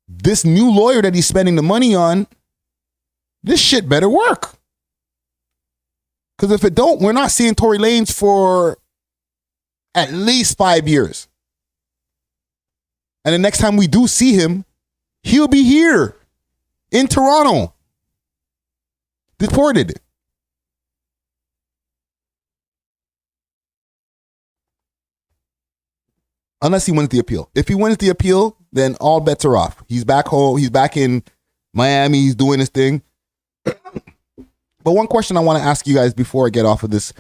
this new lawyer that he's spending the money on, this shit better work. Because if it don't, we're not seeing Tory Lanez for at least 5 years. And the next time we do see him, he'll be here in Toronto, deported. Unless he wins the appeal. If he wins the appeal, then all bets are off. He's back home. He's back in Miami. He's doing his thing. But one question I want to ask you guys before I get off of this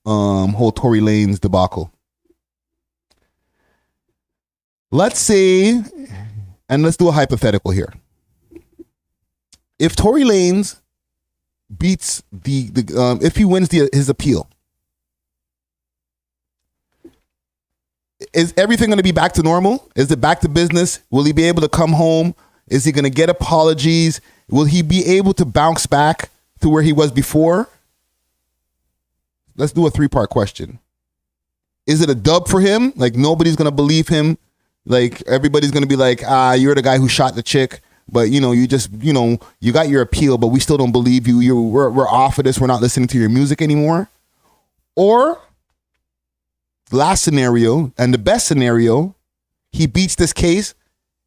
whole Tory Lanez debacle. Let's say, and let's do a hypothetical here. If Tory Lanez beats if he wins his appeal, is everything going to be back to normal? Is it back to business? Will he be able to come home? Is he going to get apologies? Will he be able to bounce back to where he was before? Let's do a 3-part question. Is it a dub for him? Like, nobody's going to believe him. Like, everybody's going to be like, you're the guy who shot the chick. But, you got your appeal, but we still don't believe you. We're off of this. We're not listening to your music anymore. Or last scenario and the best scenario, he beats this case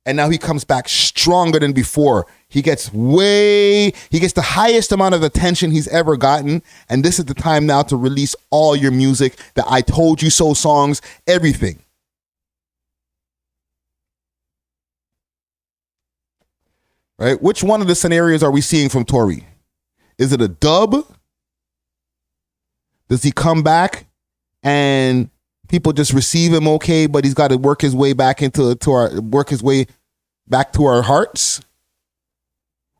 and now he comes back stronger than before. He gets the highest amount of attention he's ever gotten. And this is the time now to release all your music, the I Told You So songs, everything. Right? Which one of the scenarios are we seeing from Tory? Is it a dub? Does he come back and people just receive him okay, but he's got to work his way back back to our hearts?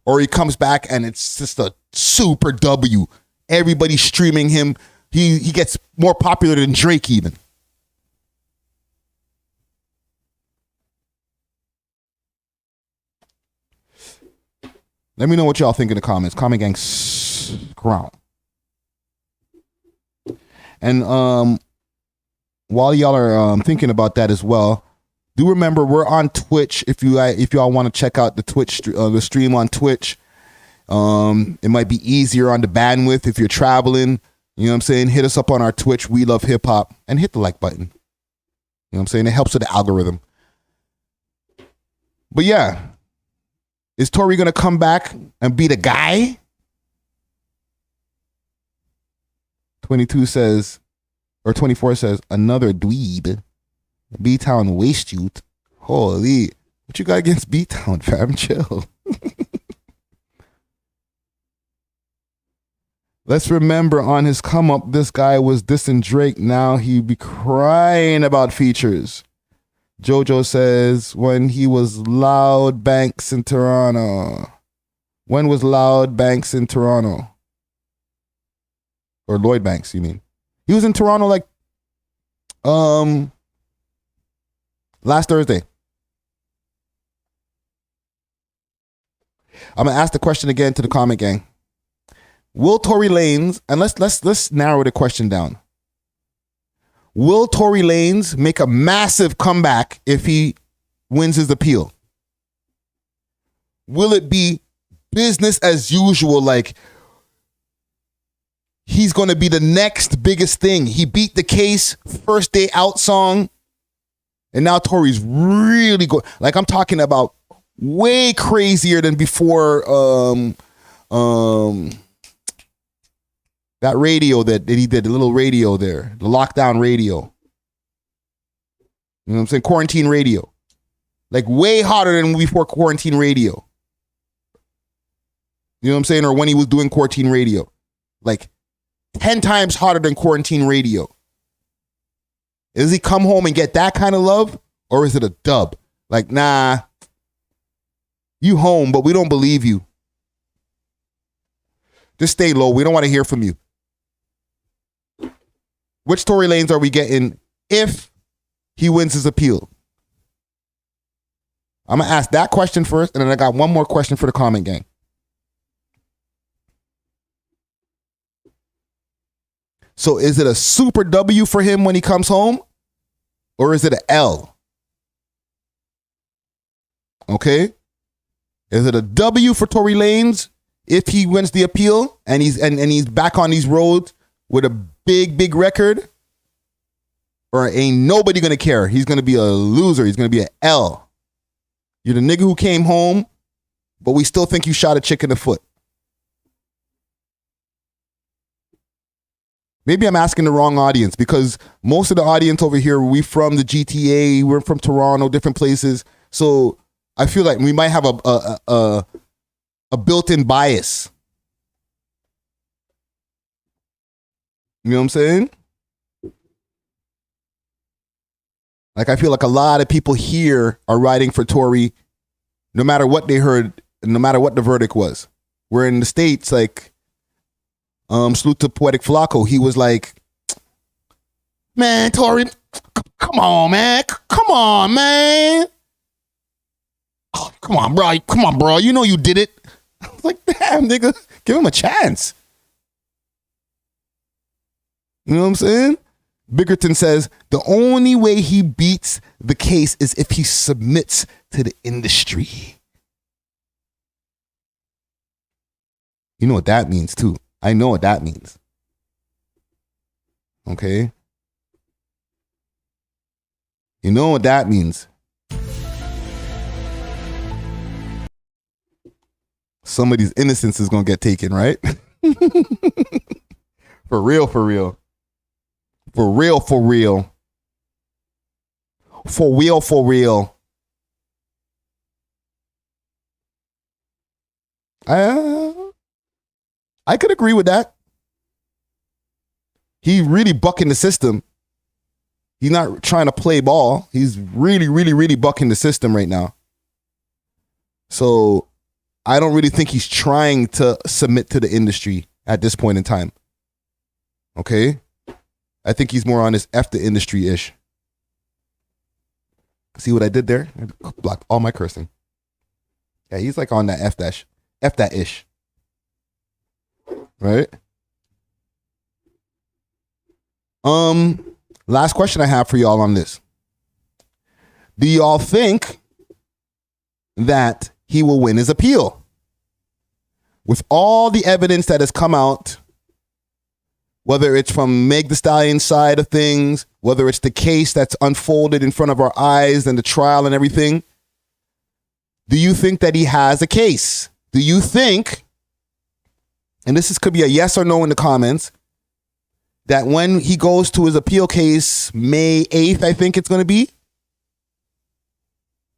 Or he comes back and it's just a super W. Everybody's streaming him. He gets more popular than Drake even. Let me know what y'all think in the comments. Comment gang, ground. And while y'all are thinking about that as well, do remember we're on Twitch. If y'all want to check out the Twitch the stream on Twitch, it might be easier on the bandwidth if you're traveling. You know what I'm saying? Hit us up on our Twitch. We Love Hip Hop, and hit the like button. You know what I'm saying? It helps with the algorithm. But yeah, is Tory gonna come back and be the guy? 22 says, or 24 says, another dweeb. B-Town waste youth. Holy. What you got against B-Town, fam? Chill. Let's remember on his come up, this guy was dissing Drake. Now he be crying about features. Jojo says, when he was Lloyd Banks in Toronto. When was Lloyd Banks in Toronto? Or Lloyd Banks, you mean? He was in Toronto like last Thursday. I'm gonna ask the question again to the comment gang. Will Tory Lanez, and let's narrow the question down. Will Tory Lanez make a massive comeback if he wins his appeal? Will it be business as usual, like he's going to be the next biggest thing? He beat the case, first day out song, and now Tory's really good. Like, I'm talking about way crazier than before that radio that he did, the little radio there, the lockdown radio. You know what I'm saying? Quarantine radio. Like, way hotter than before quarantine radio. You know what I'm saying? Or when he was doing quarantine radio. Like, 10 times hotter than quarantine radio. Does he come home and get that kind of love? Or is it a dub? Like, nah, you home, but we don't believe you. Just stay low. We don't want to hear from you. Which Tory Lanez are we getting if he wins his appeal? I'm going to ask that question first, and then I got one more question for the comment gang. So is it a super W for him when he comes home? Or is it an L? Okay? Is it a W for Tory Lanez if he wins the appeal and he's back on these roads with a big record? Or ain't nobody gonna care? He's gonna be a loser. He's gonna be an L. You're the nigga who came home, but we still think you shot a chick in the foot. Maybe I'm asking the wrong audience, because most of the audience over here, we from the GTA, we're from Toronto, different places. So I feel like we might have a built-in bias. You know what I'm saying? Like, I feel like a lot of people here are riding for Tory, no matter what they heard, no matter what the verdict was. We're in the States, like, salute to Poetic Flacco. He was like, man, Tory, come on, man. Come on, man. Oh, come on, bro. Come on, bro. You know you did it. I was like, damn, nigga, give him a chance. You know what I'm saying? Bickerton says, the only way he beats the case is if he submits to the industry. You know what that means, too. I know what that means. Okay? You know what that means. Somebody's innocence is going to get taken, right? For real, for real. For real, for real. For real, for real. I could agree with that. He really bucking the system. He's not trying to play ball. He's really, really, really bucking the system right now. So I don't really think he's trying to submit to the industry at this point in time. Okay? I think he's more on his F the industry-ish. See what I did there? I blocked all my cursing. Yeah, he's like on that F that ish. Right? Last question I have for y'all on this. Do y'all think that he will win his appeal? With all the evidence that has come out, whether it's from Meg Thee Stallion's side of things, whether it's the case that's unfolded in front of our eyes and the trial and everything, do you think that he has a case? Do you think, and could be a yes or no in the comments, that when he goes to his appeal case, May 8th, I think it's going to be,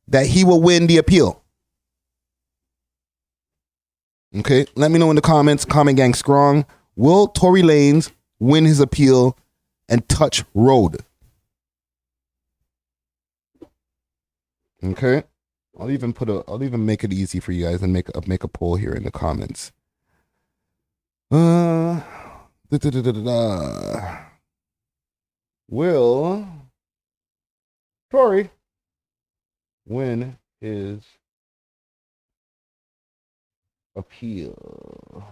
that he will win the appeal? Okay, let me know in the comments. Comment gang strong. Will Tory Lanez win his appeal and touch road? Okay, I'll even make it easy for you guys and make a poll here in the comments. Will Tory win his appeal?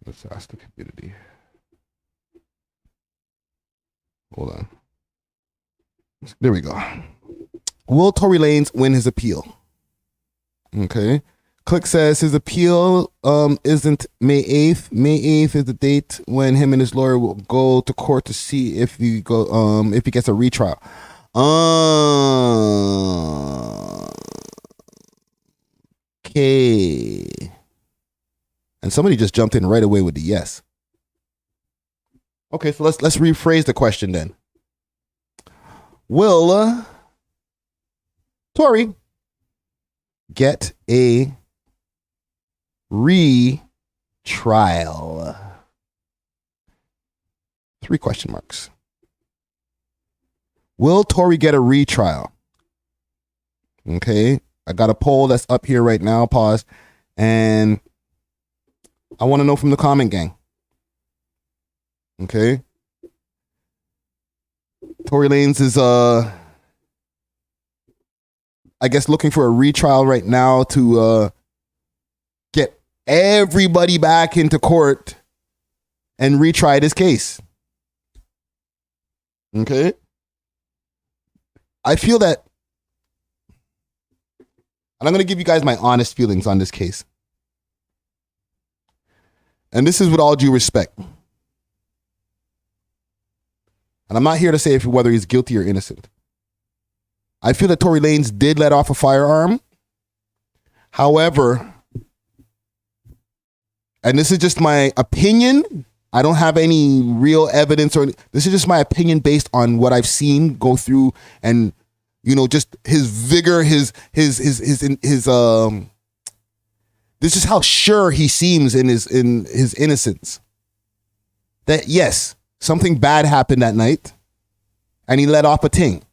Let's ask the community. Hold on. There we go. Will Tory Lanez win his appeal? Okay. Click says his appeal isn't May 8th. May 8th is the date when him and his lawyer will go to court to see if he gets a retrial. Okay. And somebody just jumped in right away with the yes. Okay, so let's rephrase the question then. Will Tory get a retrial? 3 question marks. Will Tory get a retrial? Okay, I got a poll that's up here right now. Pause. And I want to know from the comment gang. Okay. Tory Lanez is I guess looking for a retrial right now to get everybody back into court and retry this case. Okay. I feel that, and I'm going to give you guys my honest feelings on this case. And this is with all due respect. And I'm not here to say whether he's guilty or innocent. I feel that Tory Lanez did let off a firearm. However, and this is just my opinion, I don't have any real evidence, or this is just my opinion based on what I've seen go through, and just his vigor, his this is how sure he seems in his innocence. That yes, something bad happened that night, and he let off a ting.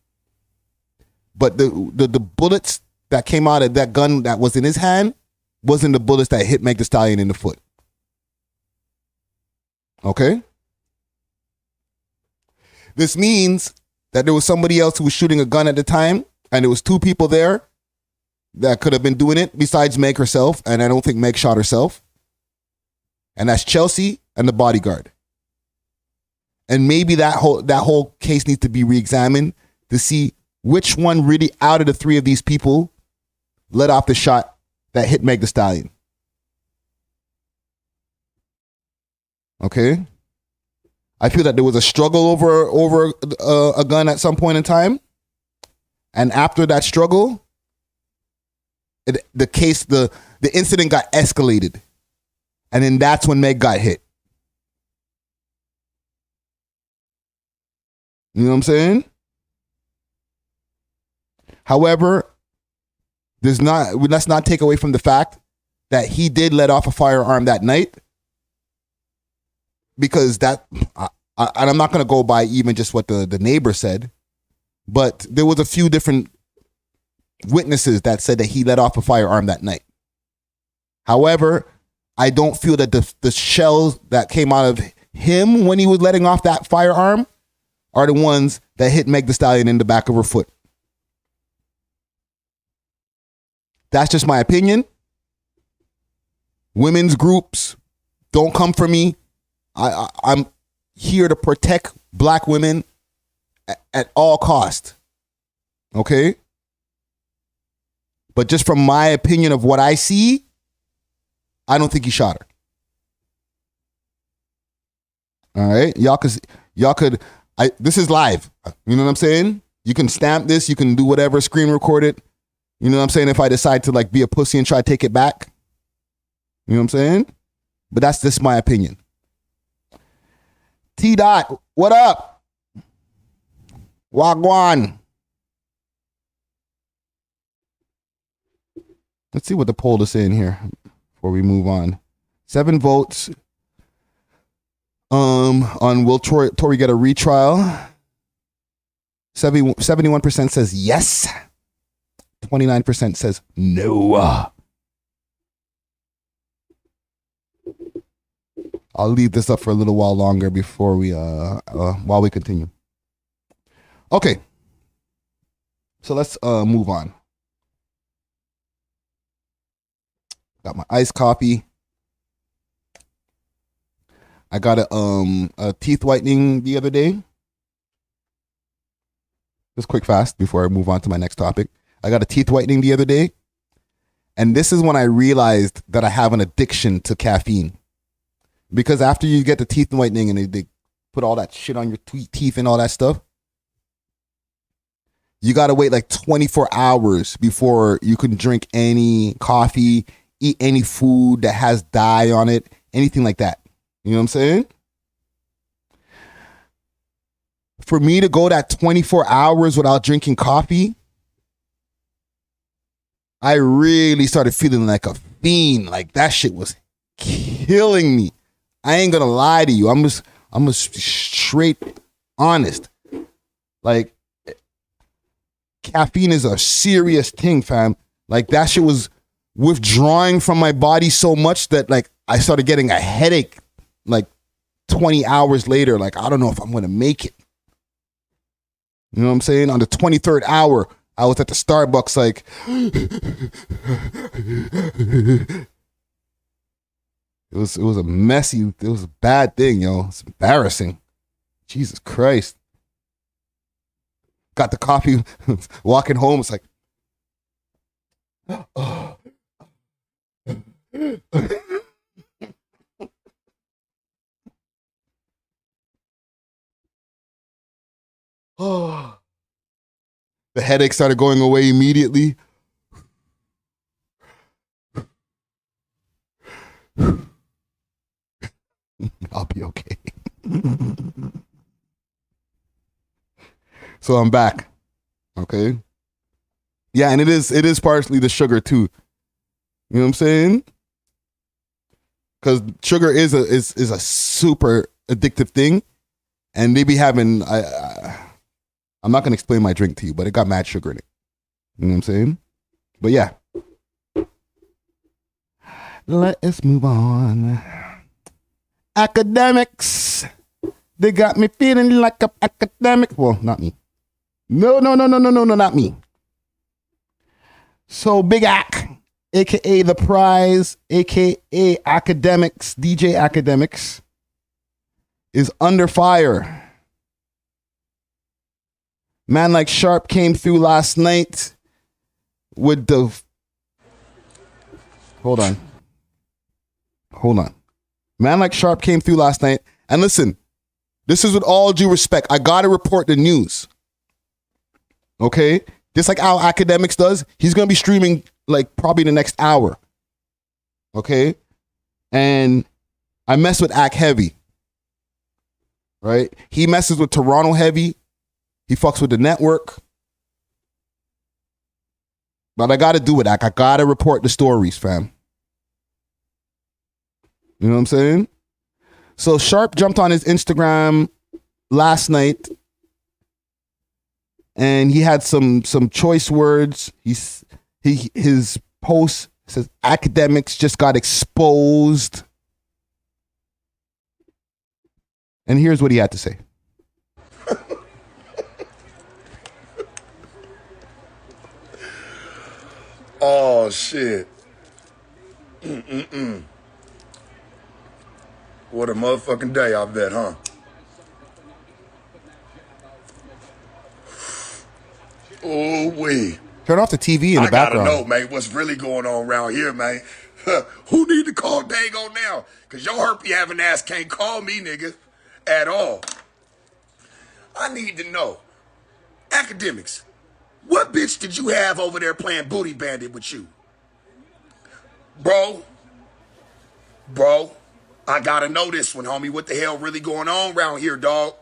But the bullets that came out of that gun that was in his hand wasn't the bullets that hit Meg Thee Stallion in the foot. Okay? This means that there was somebody else who was shooting a gun at the time, and there was 2 people there that could have been doing it besides Meg herself, and I don't think Meg shot herself. And that's Chelsea and the bodyguard. And maybe that whole case needs to be re-examined to see which one really out of the 3 of these people let off the shot that hit Meg Thee Stallion. Okay? I feel that there was a struggle over a gun at some point in time. And after that struggle, the incident got escalated. And then that's when Meg got hit. You know what I'm saying? However, let's not take away from the fact that he did let off a firearm that night. Because and I'm not going to go by even just what the neighbor said, but there was a few different witnesses that said that he let off a firearm that night. However, I don't feel that the shells that came out of him when he was letting off that firearm are the ones that hit Meg Thee Stallion in the back of her foot. That's just my opinion. Women's groups, don't come for me. I'm here to protect black women at all cost. Okay? But just from my opinion of what I see, I don't think he shot her. All right? This is live. You know what I'm saying? You can stamp this, you can do whatever, screen record it. You know what I'm saying? If I decide to like be a pussy and try to take it back. You know what I'm saying? But that's just my opinion. T-Dot, what up? Wagwan. Let's see what the poll is saying here before we move on. 7 votes on will Tory get a retrial. 71% says yes. 29% says no. I'll leave this up for a little while longer before while we continue. Okay. So let's move on. Got my iced coffee. I got a teeth whitening the other day. Just quick fast before I move on to my next topic. I got a teeth whitening the other day. And this is when I realized that I have an addiction to caffeine. Because after you get the teeth whitening and they put all that shit on your teeth and all that stuff, you got to wait like 24 hours before you can drink any coffee, eat any food that has dye on it, anything like that. You know what I'm saying? For me to go that 24 hours without drinking coffee, I really started feeling like a fiend. Like that shit was killing me. I ain't gonna lie to you. I'm just straight honest. Like caffeine is a serious thing, fam. Like that shit was withdrawing from my body so much that like I started getting a headache like 20 hours later. Like I don't know if I'm gonna make it. You know what I'm saying? On the 23rd hour, I was at the Starbucks like It was a bad thing, yo. It's embarrassing. Jesus Christ. Got the coffee, walking home, it's like, oh. Oh. The headache started going away immediately. I'll be okay. So I'm back. Okay. Yeah, and it is partially the sugar too. You know what I'm saying? Because sugar is a super addictive thing, and they be having I'm not gonna explain my drink to you, but it got mad sugar in it. You know what I'm saying? But yeah. Let us move on. Akademiks. They got me feeling like an academic. Well, not me. No, not me. So Big Ak, aka The Prize, aka Akademiks, DJ Akademiks, is under fire. Man like Sharp came through last night with the Hold on. Man like Sharp came through last night. And listen, this is with all due respect. I got to report the news. Okay? Just like how Akademiks does. He's going to be streaming like probably the next hour. Okay? And I mess with Ak heavy. Right? He messes with Toronto heavy. He fucks with the network. But I got to do it, Ak. I got to report the stories, fam. You know what I'm saying? So Sharp jumped on his Instagram last night and he had some choice words. His post says Akademiks just got exposed. And here's what he had to say. Oh shit. What a motherfucking day, I bet, huh? Oh, wee. Turn off the TV in the background. I gotta know, man, what's really going on around here, man. Who need to call Dago now? Because your herpy having ass can't call me, nigga, at all. I need to know. Akademiks, what bitch did you have over there playing Booty Bandit with you? Bro, I gotta know this one, homie. What the hell really going on around here, dog?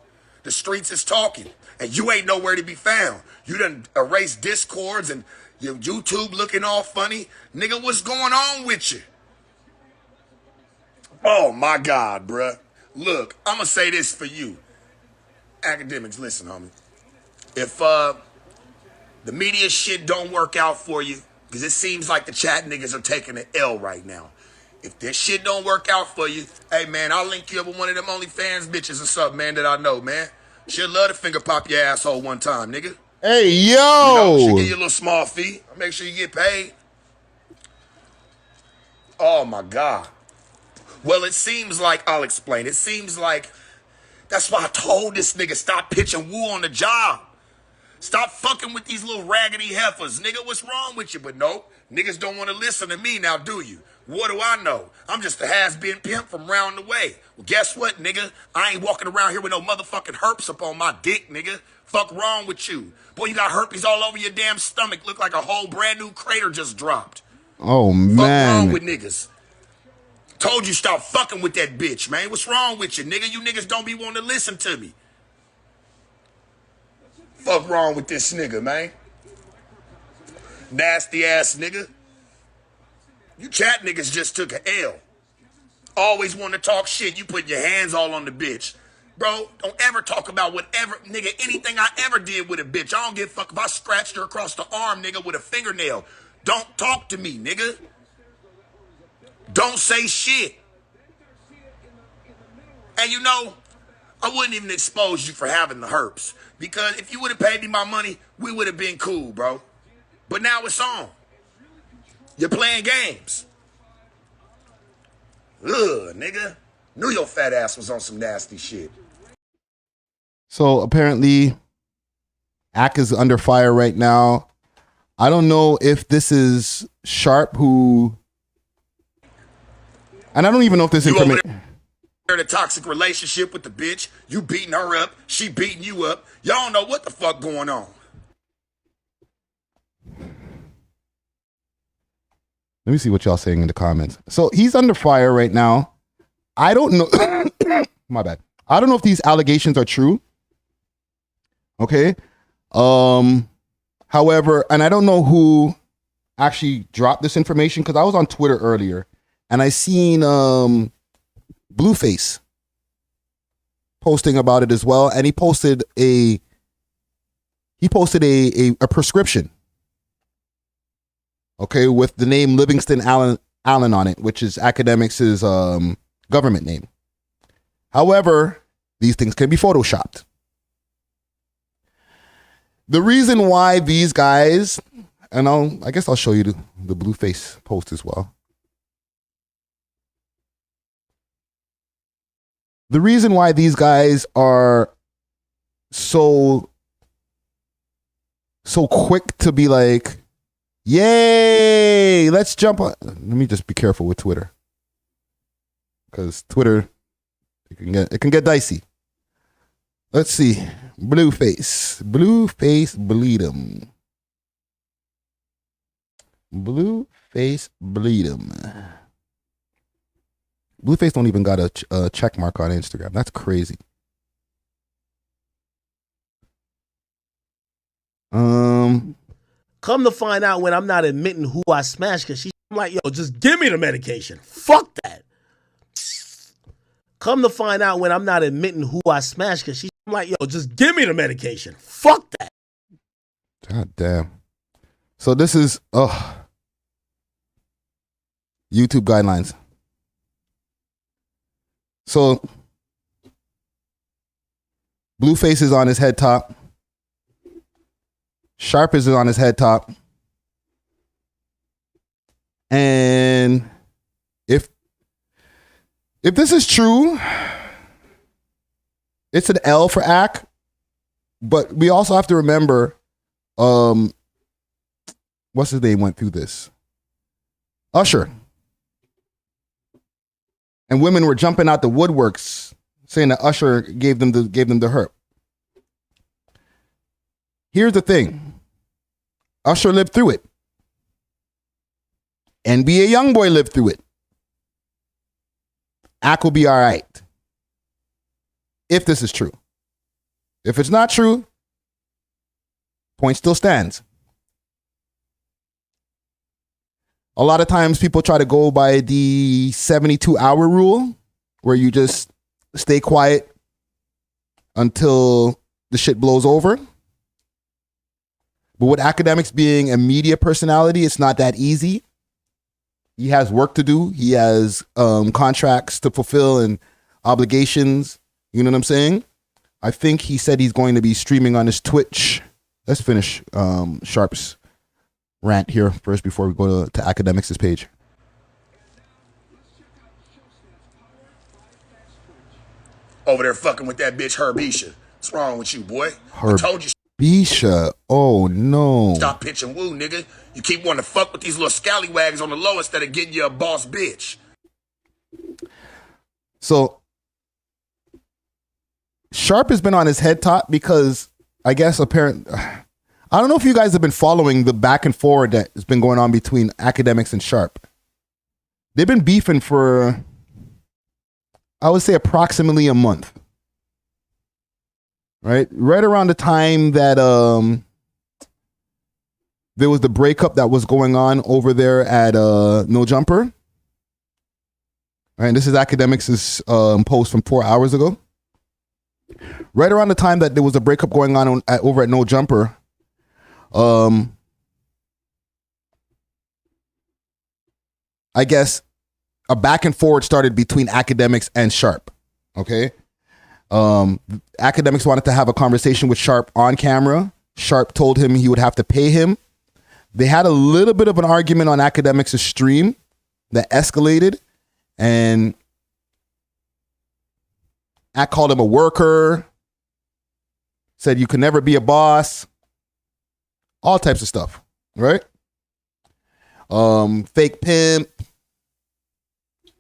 The streets is talking, and you ain't nowhere to be found. You done erased Discords and your YouTube looking all funny. Nigga, what's going on with you? Oh, my God, bruh. Look, I'm gonna say this for you. Akademiks, listen, homie. If the media shit don't work out for you, because it seems like the chat niggas are taking an L right now. If this shit don't work out for you, hey, man, I'll link you up with one of them OnlyFans bitches or something, man, that I know, man. She'll love to finger pop your asshole one time, nigga. Hey, yo! You know, she'll give you a little small fee. Make sure you get paid. Oh, my God. Well, it seems like, I'll explain. It seems like, that's why I told this nigga, stop pitching woo on the job. Stop fucking with these little raggedy heifers. Nigga, what's wrong with you? But no, niggas don't want to listen to me now, do you? What do I know? I'm just a has-been pimp from round the way. Well, guess what, nigga? I ain't walking around here with no motherfucking herpes up on my dick, nigga. Fuck wrong with you? Boy, you got herpes all over your damn stomach. Look like a whole brand new crater just dropped. Oh, man. Fuck wrong with niggas? Told you stop fucking with that bitch, man. What's wrong with you, nigga? You niggas don't be wanting to listen to me. Fuck wrong with this nigga, man? Nasty ass nigga. You chat niggas just took an L. Always want to talk shit. You put your hands all on the bitch. Bro, don't ever talk about whatever, nigga, anything I ever did with a bitch. I don't give a fuck if I scratched her across the arm, nigga, with a fingernail. Don't talk to me, nigga. Don't say shit. And you know, I wouldn't even expose you for having the herpes. Because if you would have paid me my money, we would have been cool, bro. But now it's on. You're playing games. Ugh, nigga. Knew your fat ass was on some nasty shit. So apparently, Ak is under fire right now. I don't know if this is Sharp who... And I don't even know if this information... In a toxic relationship with the bitch. You beating her up. She beating you up. Y'all don't know what the fuck going on. Let me see what y'all saying in the comments. So he's under fire right now. I don't know. My bad. I don't know if these allegations are true. Okay. However, and I don't know who actually dropped this information because I was on Twitter earlier and I seen Blueface posting about it as well, and he posted a prescription. Okay, with the name Livingston Allen on it, which is Akademiks' government name. However, these things can be photoshopped. The reason why these guys, and I guess I'll show you the Blueface post as well. The reason why these guys are so quick to be like, Yay! Let's jump on. Let me just be careful with Twitter, because Twitter it can get dicey. Let's see. Blueface bleed 'em. Blueface bleed 'em. Blueface don't even got a check mark on Instagram. That's crazy. Come to find out, when I'm not admitting who I smashed, because I'm like, yo, just give me the medication. Fuck that. Come to find out, when I'm not admitting who I smashed, because I'm like, yo, just give me the medication. Fuck that. God damn. So this is YouTube guidelines. So Blueface is on his head top. Sharp is on his head top. And if this is true, it's an L for Ak. But we also have to remember, what's his name went through this? Usher. And women were jumping out the woodworks saying that Usher gave them the hurt. Here's the thing. Usher lived through it. NBA Youngboy lived through it. Ak will be all right. If this is true. If it's not true, point still stands. A lot of times people try to go by the 72-hour rule, where you just stay quiet until the shit blows over. But with Akademiks being a media personality, it's not that easy. He has work to do. He has contracts to fulfill and obligations. You know what I'm saying? I think he said he's going to be streaming on his Twitch. Let's finish Sharp's rant here first before we go to Akademiks' page. Over there fucking with that bitch Herbisha. What's wrong with you, boy? I told you. Bisha, oh no. Stop pitching woo, nigga. You keep wanting to fuck with these little scallywags on the low instead of getting you a boss bitch. So Sharp has been on his head top because I guess I don't know if you guys have been following the back and forward that has been going on between Akademiks and Sharp. They've been beefing for, I would say, approximately a month. Right around the time that there was the breakup that was going on over there at No Jumper. All right, this is Akademiks' post from 4 hours ago. Right around the time that there was a breakup going on over at No Jumper, I guess a back and forward started between Akademiks and Sharp. Okay. Akademiks wanted to have a conversation with Sharp on camera. Sharp told him he would have to pay him. They had a little bit of an argument on Akademiks' stream that escalated, and Ak called him a worker, said you could never be a boss, all types of stuff, right? Fake pimp,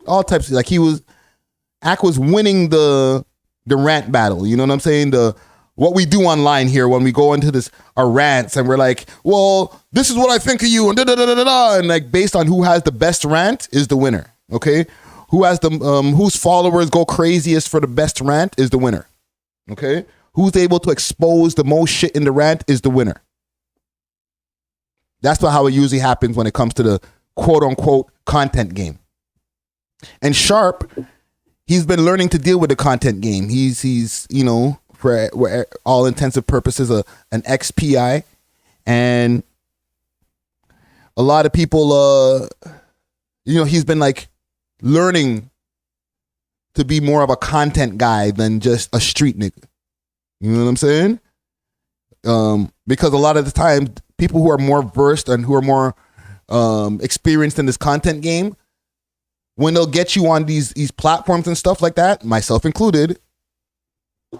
all types of, like Ak was winning the rant battle, you know what I'm saying? What we do online here when we go into our rants and we're like, well, this is what I think of you, and and like based on who has the best rant is the winner. Okay, who has the whose followers go craziest for the best rant is the winner. Okay, who's able to expose the most shit in the rant is the winner. That's how it usually happens when it comes to the quote unquote content game. And Sharp, he's been learning to deal with the content game. He's you know, for all intensive purposes, an ex-PI, and a lot of people, you know, he's been like learning to be more of a content guy than just a street nigga. You know what I'm saying? Because a lot of the time, people who are more versed and who are more experienced in this content game, when they'll get you on these platforms and stuff like that, myself included,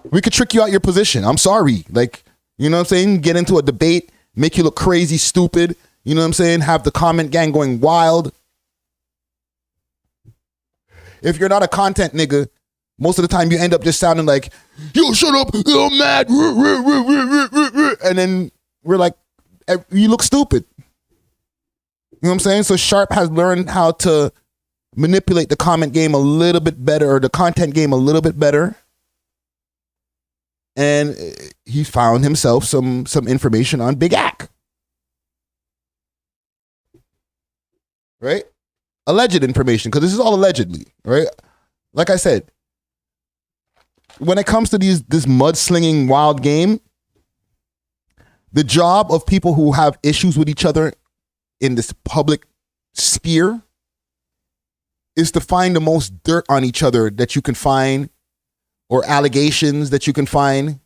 we could trick you out your position. I'm sorry. Like, you know what I'm saying? Get into a debate, make you look crazy, stupid, You know what I'm saying? Have the comment gang going wild. If you're not a content nigga, most of the time you end up just sounding like, yo, shut up, yo, I'm mad. And then we're like, you look stupid. You know what I'm saying? So Sharp has learned how to manipulate the comment game a little bit better, or the content game a little bit better. And he found himself some information on Big Ak. Right? Alleged information, because this is all allegedly, right? Like I said, when it comes to this mudslinging wild game, the job of people who have issues with each other in this public sphere is to find the most dirt on each other that you can find, or allegations that you can find.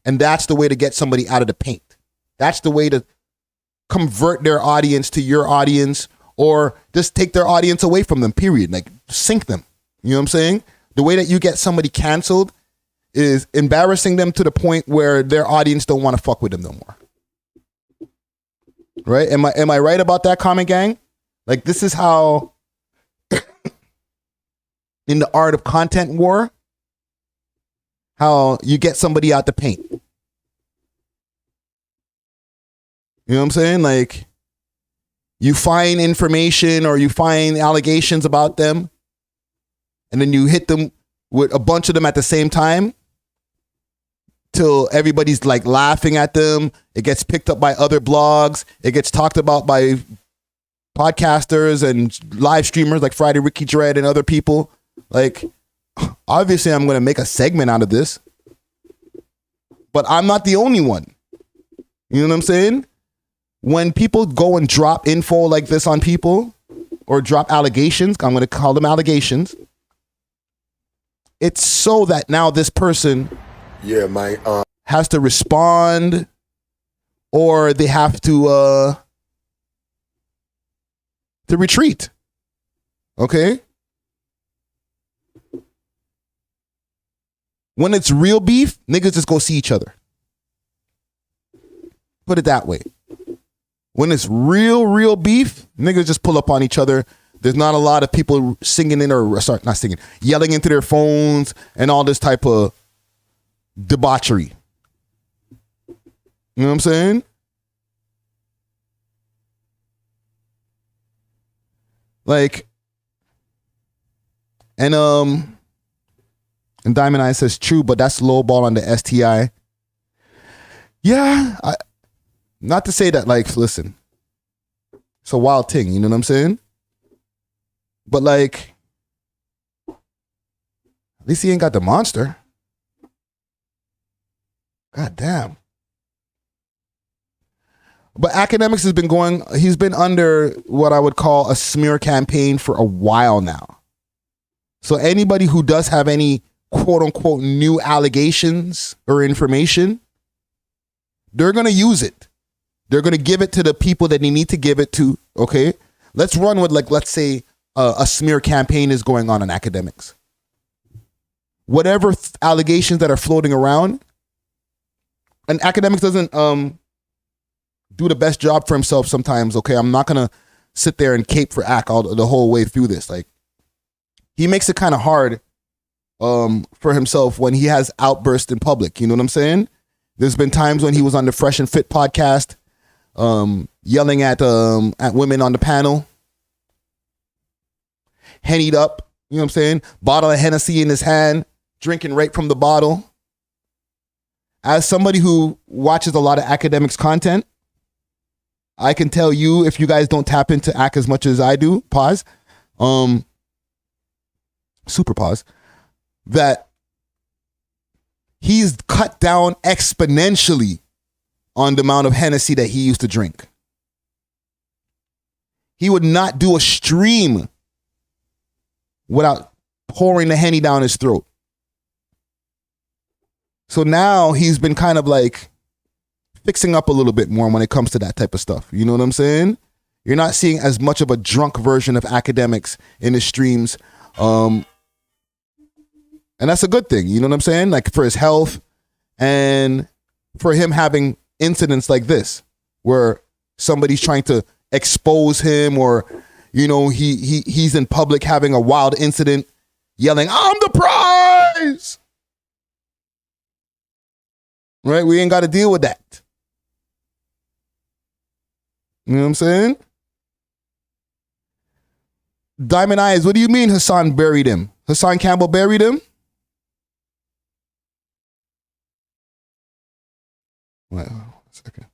And that's the way to get somebody out of the paint. That's the way to convert their audience to your audience, or just take their audience away from them, period. Like, sink them. You know what I'm saying? The way that you get somebody canceled is embarrassing them to the point where their audience don't want to fuck with them no more. Right? Am I right about that, comment gang? Like, this is how in the art of content war, how you get somebody out the paint. You know what I'm saying? Like, you find information or you find allegations about them, and then you hit them with a bunch of them at the same time till everybody's like laughing at them. It gets picked up by other blogs. It gets talked about by podcasters and live streamers like Friday Ricky Dread and other people. Like, obviously I'm going to make a segment out of this, but I'm not the only one. You know what I'm saying? When people go and drop info like this on people, or drop allegations, I'm going to call them allegations, it's so that now this person has to respond, or they have to retreat. Okay? When it's real beef, niggas just go see each other. Put it that way. When it's real beef, niggas just pull up on each other. There's not a lot of people singing yelling into their phones and all this type of debauchery. You know what I'm saying? Like, and Diamond Eye says, true, but that's low ball on the STI. Yeah, not to say that, like, listen, it's a wild thing, you know what I'm saying? But, like, at least he ain't got the monster. God damn. But Akademiks he's been under what I would call a smear campaign for a while now. So anybody who does have any quote unquote new allegations or information, they're going to use it. They're going to give it to the people that they need to give it to. Okay. Let's run with, like, let's say a smear campaign is going on in Akademiks. Whatever allegations that are floating around, and Akademiks doesn't do the best job for himself sometimes. Okay. I'm not going to sit there and cape for Ak the whole way through this. Like, he makes it kind of hard for himself when he has outbursts in public. You know what I'm saying? There's been times when he was on the Fresh and Fit podcast, yelling at women on the panel, hennied up, you know what I'm saying? Bottle of Hennessy in his hand, drinking right from the bottle. As somebody who watches a lot of Akademiks content, I can tell you, if you guys don't tap into Ak as much as I do, super pause, that he's cut down exponentially on the amount of Hennessy that he used to drink. He would not do a stream without pouring the Henny down his throat. So now he's been kind of like fixing up a little bit more when it comes to that type of stuff. You know what I'm saying? You're not seeing as much of a drunk version of Akademiks in his streams. And that's a good thing. You know what I'm saying? Like, for his health and for him having incidents like this, where somebody's trying to expose him, or, you know, he's in public having a wild incident, yelling, "I'm the prize." Right? We ain't got to deal with that. You know what I'm saying? Diamond Eyes, what do you mean Hassan buried him? Hassan Campbell buried him? Wait, hold on a second.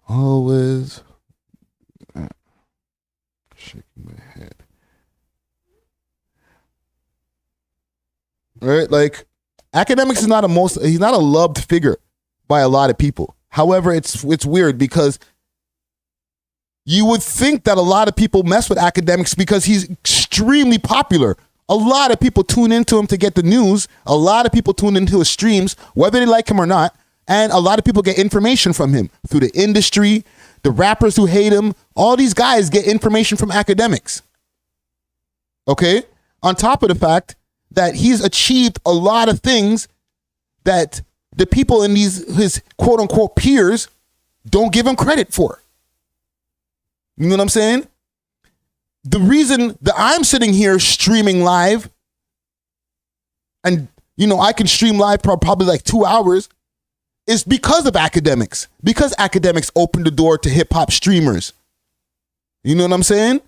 Always shaking my head. Right? Like, Akademiks is he's not a loved figure by a lot of people. However, it's weird because you would think that a lot of people mess with Akademiks because he's extremely popular. A lot of people tune into him to get the news. A lot of people tune into his streams, whether they like him or not. And a lot of people get information from him through the industry, the rappers who hate him. All these guys get information from Akademiks. Okay? On top of the fact that he's achieved a lot of things that the people in his quote unquote peers don't give him credit for. You know what I'm saying? The reason that I'm sitting here streaming live, and, you know, I can stream live probably like 2 hours, is because of Akademiks. Because Akademiks opened the door to hip hop streamers. You know what I'm saying?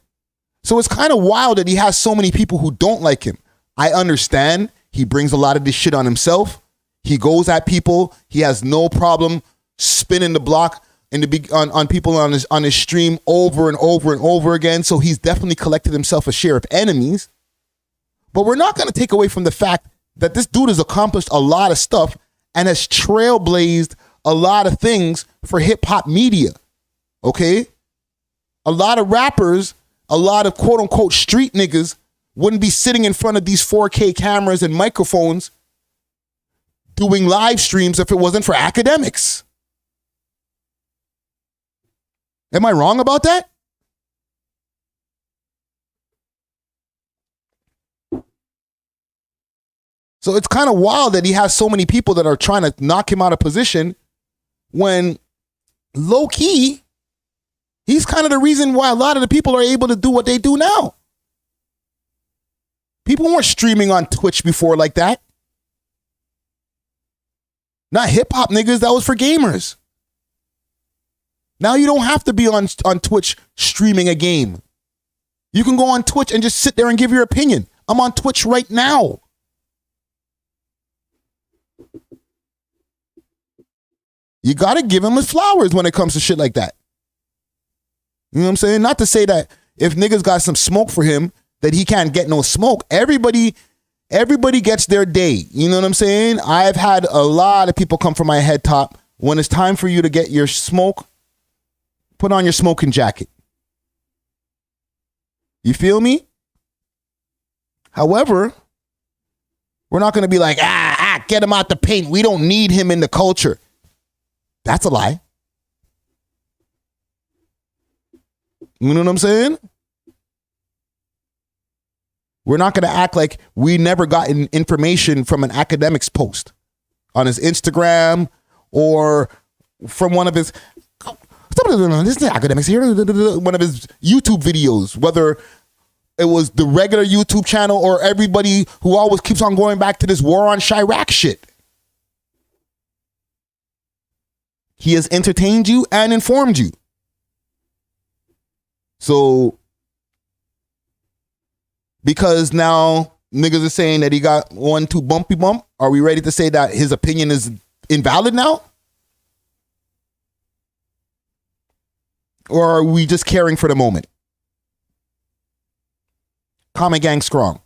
So it's kind of wild that he has so many people who don't like him. I understand he brings a lot of this shit on himself. He goes at people. He has no problem spinning the block on people on his stream over and over and over again. So he's definitely collected himself a share of enemies. But we're not going to take away from the fact that this dude has accomplished a lot of stuff and has trailblazed a lot of things for hip hop media. Okay? A lot of rappers, a lot of quote unquote street niggas wouldn't be sitting in front of these 4K cameras and microphones doing live streams if it wasn't for Akademiks. Am I wrong about that? So it's kind of wild that he has so many people that are trying to knock him out of position when low key, he's kind of the reason why a lot of the people are able to do what they do now. People weren't streaming on Twitch before like that. Not hip hop niggas, that was for gamers. Now you don't have to be on Twitch streaming a game. You can go on Twitch and just sit there and give your opinion. I'm on Twitch right now. You got to give him his flowers when it comes to shit like that. You know what I'm saying? Not to say that if niggas got some smoke for him, that he can't get no smoke. Everybody gets their day. You know what I'm saying? I've had a lot of people come from my head top. When it's time for you to get your smoke, put on your smoking jacket. You feel me? However, we're not going to be like, get him out the paint. We don't need him in the culture. That's a lie. You know what I'm saying? We're not going to act like we never got information from an Akademiks post on his Instagram or from one of his, this is Akademiks here, one of his YouTube videos, whether it was the regular YouTube channel or everybody who always keeps on going back to this war on Chirac shit. He has entertained you and informed you. So, because now niggas are saying that he got 1-2 bumpy bump, are we ready to say that his opinion is invalid now? Or are we just caring for the moment? Comment gang strong.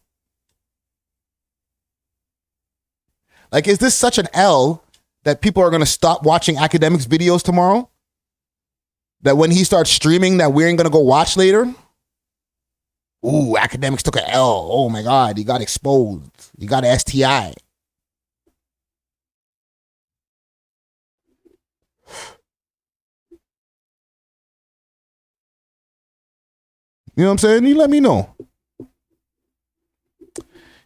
Like, is this such an L that people are going to stop watching Akademiks videos tomorrow? That when he starts streaming that we ain't going to go watch later? Ooh, Akademiks took an L. Oh my God, he got exposed. He got an STI. You know what I'm saying? You let me know.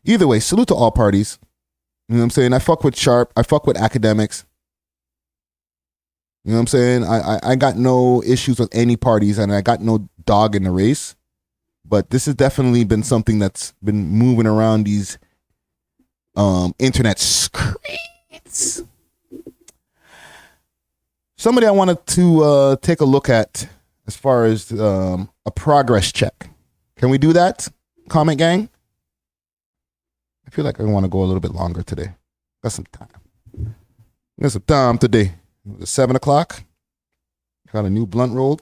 Either way, salute to all parties. You know what I'm saying? I fuck with Sharp. I fuck with Akademiks. You know what I'm saying? I got no issues with any parties, and I got no dog in the race. But this has definitely been something that's been moving around these internet streets. Somebody I wanted to take a look at as far as a progress check. Can we do that, comment gang? I feel like I want to go a little bit longer today. Got some time. Got some time today. It's 7 o'clock. Got a new blunt rolled.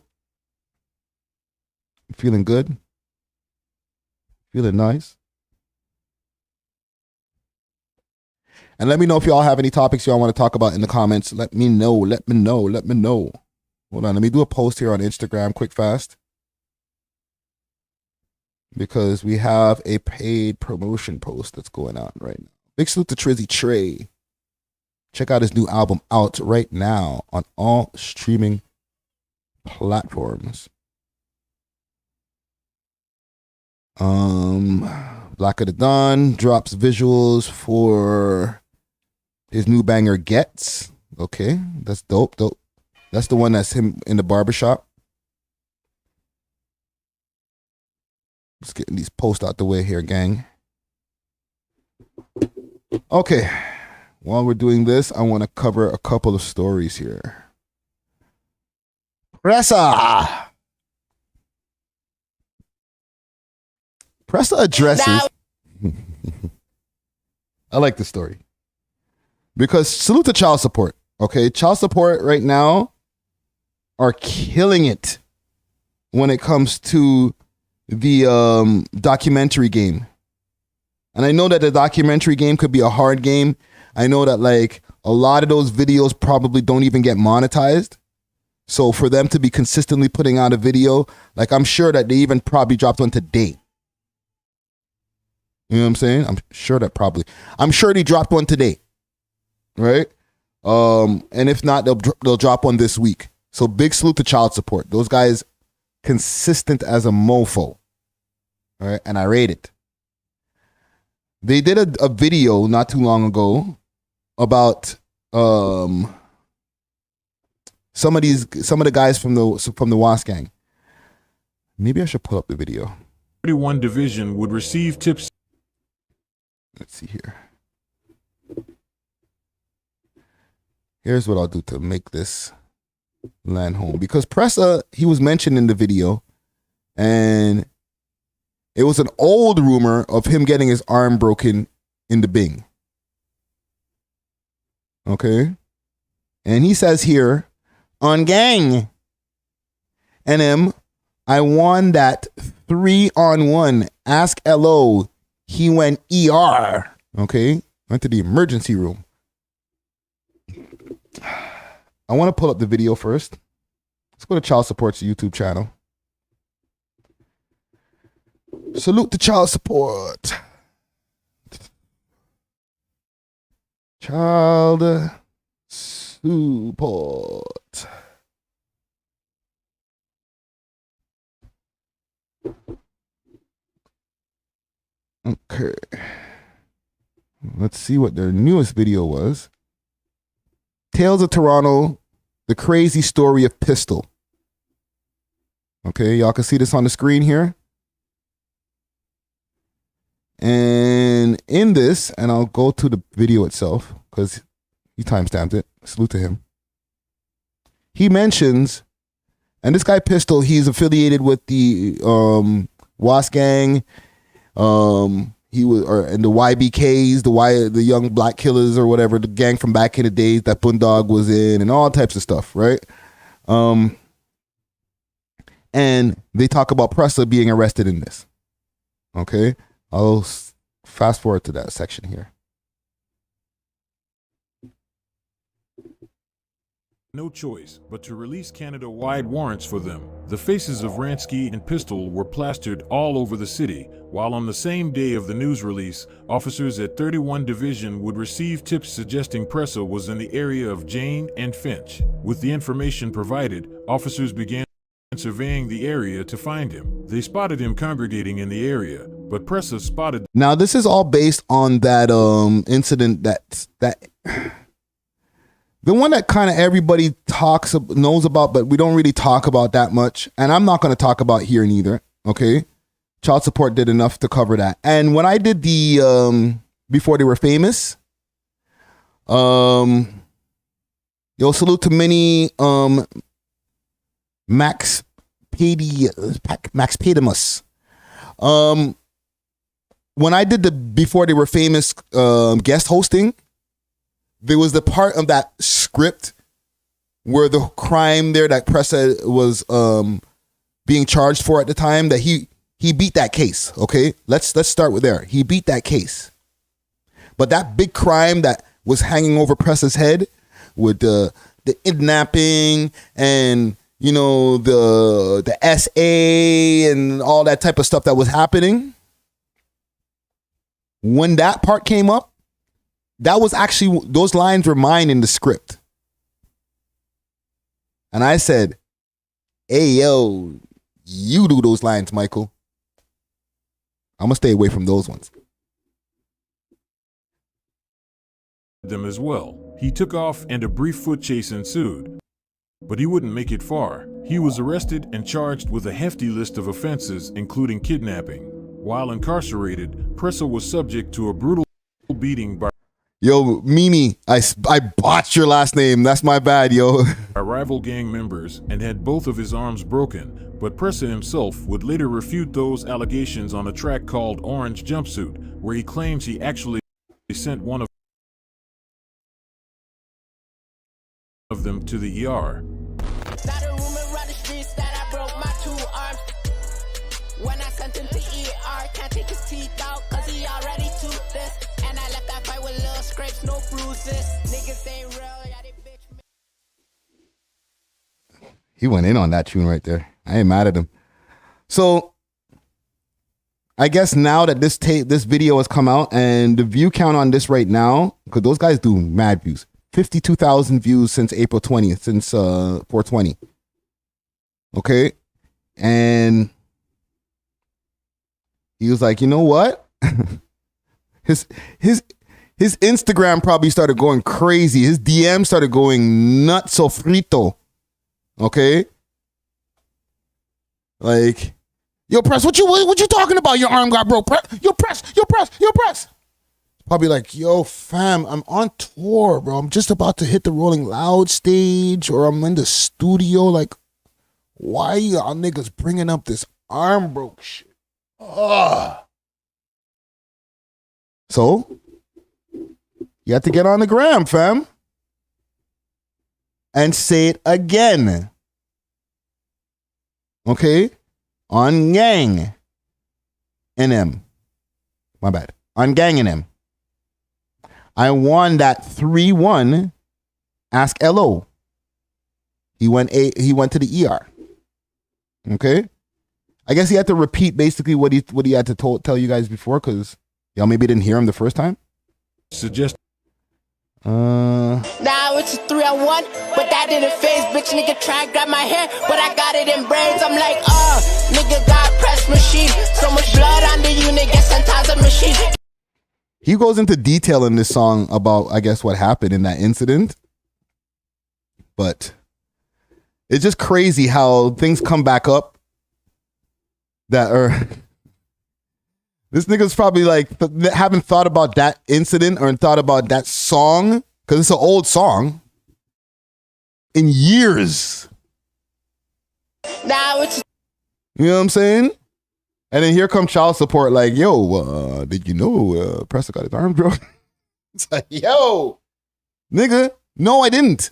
Feeling good. Feeling nice. And let me know if y'all have any topics y'all want to talk about in the comments. Let me know. Let me know. Let me know. Hold on. Let me do a post here on Instagram quick fast. Because we have a paid promotion post that's going on right now. Big salute to Trizzy Trey. Check out his new album out right now on all streaming platforms. Black of the Dawn drops visuals for his new banger Gets. Okay, that's dope. That's the one that's him in the barbershop. Just getting these posts out the way here, gang. Okay. While we're doing this, I want to cover a couple of stories here. Pressa addresses. I like the story. Because salute to child support. Okay, child support right now are killing it when it comes to the documentary game. And I know that the documentary game could be a hard game. I know that like a lot of those videos probably don't even get monetized. So for them to be consistently putting out a video, like I'm sure that they even probably dropped one today. You know what I'm saying? I'm sure they dropped one today. Right? And if not, they'll drop one this week. So big salute to child support. Those guys consistent as a mofo. All right? And I rate it. They did a video not too long ago about some of the guys from the Wasp gang. Maybe I should pull up the video. 31 Division would receive tips. Let's see here. Here's what I'll do to make this land home. Because Pressa, he was mentioned in the video, and it was an old rumor of him getting his arm broken in the Bing. Okay? And he says here, on gang, NM, I won that 3-on-1. Ask LO. He went ER. Okay? Went to the emergency room. I want to pull up the video first. Let's go to Child Support's YouTube channel. Salute to child support. Child support. Okay. Let's see what their newest video was. Tales of Toronto, the crazy story of Pistol. Okay, y'all can see this on the screen here. And in this, and I'll go to the video itself because he timestamped it. Salute to him. He mentions, and this guy Pistol, he's affiliated with the Wasp gang. He was, and the YBKs, the Young Black Killers or whatever, the gang from back in the days that Boondog was in, and all types of stuff, right? And they talk about Pressa being arrested in this. Okay, I'll fast forward to that section here. No choice but to release Canada-wide warrants for them. The faces of Ransky and Pistol were plastered all over the city, while on the same day of the news release, officers at 31 Division would receive tips suggesting Pressa was in the area of Jane and Finch. With the information provided, officers began surveying the area to find him. They spotted him congregating in the area, but Pressa spotted Now, this is all based on that incident that the one that kind of everybody knows about, but we don't really talk about that much. And I'm not going to talk about here neither. Okay. Child Support did enough to cover that. And when I did the Before They Were Famous, salute to many Max Pedimus. When I did the Before They Were Famous guest hosting, there was the part of that script where the crime there that Pressa was being charged for at the time, that he beat that case. Okay, let's start with there. He beat that case, but that big crime that was hanging over Pressa's head with the kidnapping and the SA and all that type of stuff that was happening. When that part came up, that was actually, those lines were mine in the script. And I said, hey, yo, you do those lines, Michael. I'm going to stay away from those ones. them as well. He took off and a brief foot chase ensued. But he wouldn't make it far. He was arrested and charged with a hefty list of offenses, including kidnapping. While incarcerated, Pressa was subject to a brutal beating by Yo, Mimi, I botched your last name. That's my bad, yo. rival gang members and had both of his arms broken, but Pressa himself would later refute those allegations on a track called Orange Jumpsuit, where he claims he actually sent one of them to the ER. Not a rumor around the streets that I broke my 2 arms. When I sent him to ER, can't take his teeth out, cause he already toothless. And I left that fight with little scrapes, no bruises. Niggas ain't real, yeah, they bitch. He went in on that tune right there. I ain't mad at him. So I guess now that this video has come out, and the view count on this right now, because those guys do mad views. 52,000 views since April 20th, since 420. Okay? And he was like, you know what? his Instagram probably started going crazy. His DM started going nuts frito. Okay? Like, yo, Press, what you talking about? Your arm got broke. Yo, Press. Probably like, yo, fam, I'm on tour, bro. I'm just about to hit the Rolling Loud stage, or I'm in the studio. Like, why y'all niggas bringing up this arm broke shit? Ugh. So, you have to get on the gram, fam. And say it again. Okay? On Gang NM. My bad. On Gang NM. I won that 3-1 Ask LO. He went to the ER. Okay? I guess he had to repeat basically what he had to tell you guys before, because y'all maybe didn't hear him the first time. Suggest Now it's a 3-on-1, but that didn't phase. Bitch, nigga try and grab my hair, but I got it in braids. I'm like, nigga got press machine. So much blood under you, nigga, sometimes a machine. He goes into detail in this song about, I guess, what happened in that incident. But it's just crazy how things come back up that are... This nigga's probably like, haven't thought about that incident or thought about that song, because it's an old song, in years. Now it's... You know what I'm saying? And then here comes child support like, yo, did you know Pressa got his arm broken? It's like, yo, nigga, no, I didn't.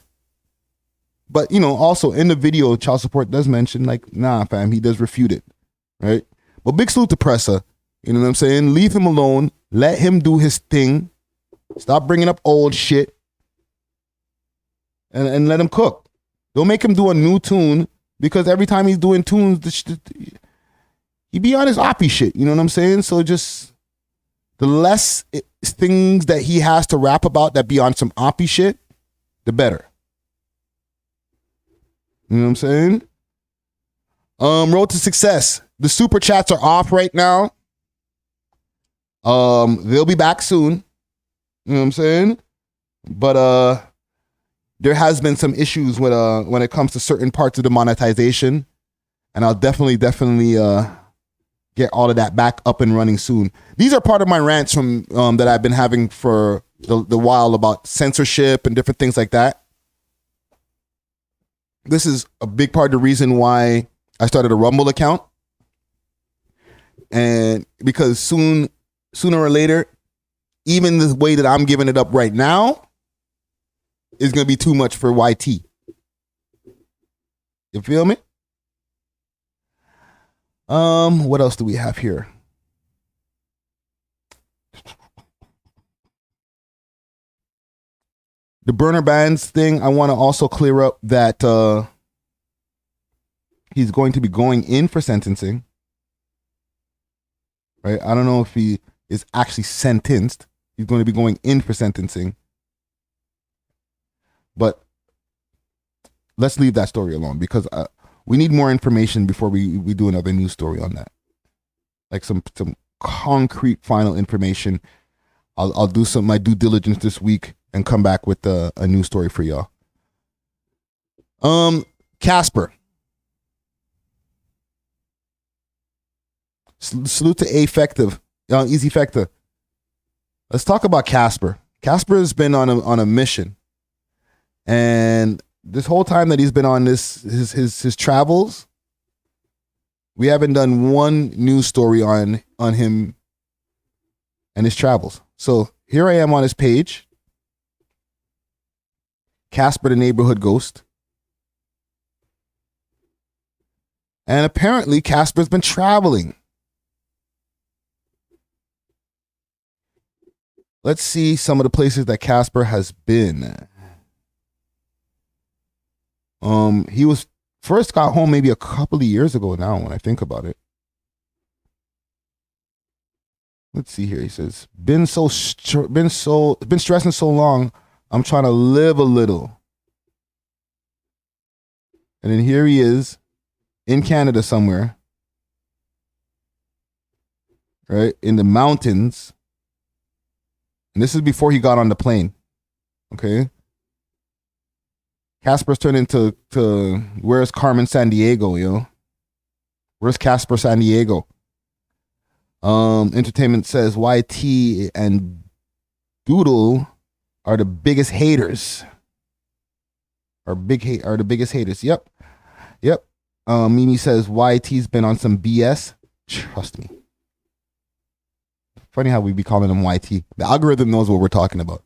But, also in the video, child support does mention, like, nah, fam, he does refute it, right? But big salute to Pressa. You know what I'm saying? Leave him alone. Let him do his thing. Stop bringing up old shit. And let him cook. Don't make him do a new tune, because every time he's doing tunes, he be on his oppie shit. You know what I'm saying? So just the less things that he has to rap about that be on some oppie shit, the better. You know what I'm saying? Road to success. The super chats are off right now. They'll be back soon. You know what I'm saying? But there has been some issues with when it comes to certain parts of the monetization, and I'll definitely get all of that back up and running soon. These are part of my rants from that I've been having for the while about censorship and different things like that. This is a big part of the reason why I started a Rumble account, and because sooner or later, even the way that I'm giving it up right now is going to be too much for YT. You feel me? What else do we have here? The burner bands thing, I want to also clear up that he's going to be going in for sentencing. Right? I don't know if he is actually sentenced. He's going to be going in for sentencing. But let's leave that story alone because we need more information before we do another news story on that. Like some concrete final information. I'll do some of my due diligence this week and come back with a news story for y'all. Casper. Salute to Easy Fecta. Let's talk about Casper. Casper has been on a mission. And this whole time that he's been on his travels, we haven't done one news story on him and his travels. So here I am on his page. Casper the Neighborhood Ghost. And apparently Casper's been traveling. Let's see some of the places that Casper has been. He was first got home maybe a couple of years ago now when I think about it. Let's see here. He says, been stressing so long, I'm trying to live a little. And then here he is in Canada somewhere. Right? In the mountains. And this is before he got on the plane. Okay? Casper's turned into where's Carmen Sandiego, you know? Where's Casper Sandiego? Entertainment says YT and Doodle are the biggest haters. Are the biggest haters. Yep. Mimi says YT's been on some BS. Trust me. Funny how we be calling him YT. The algorithm knows what we're talking about.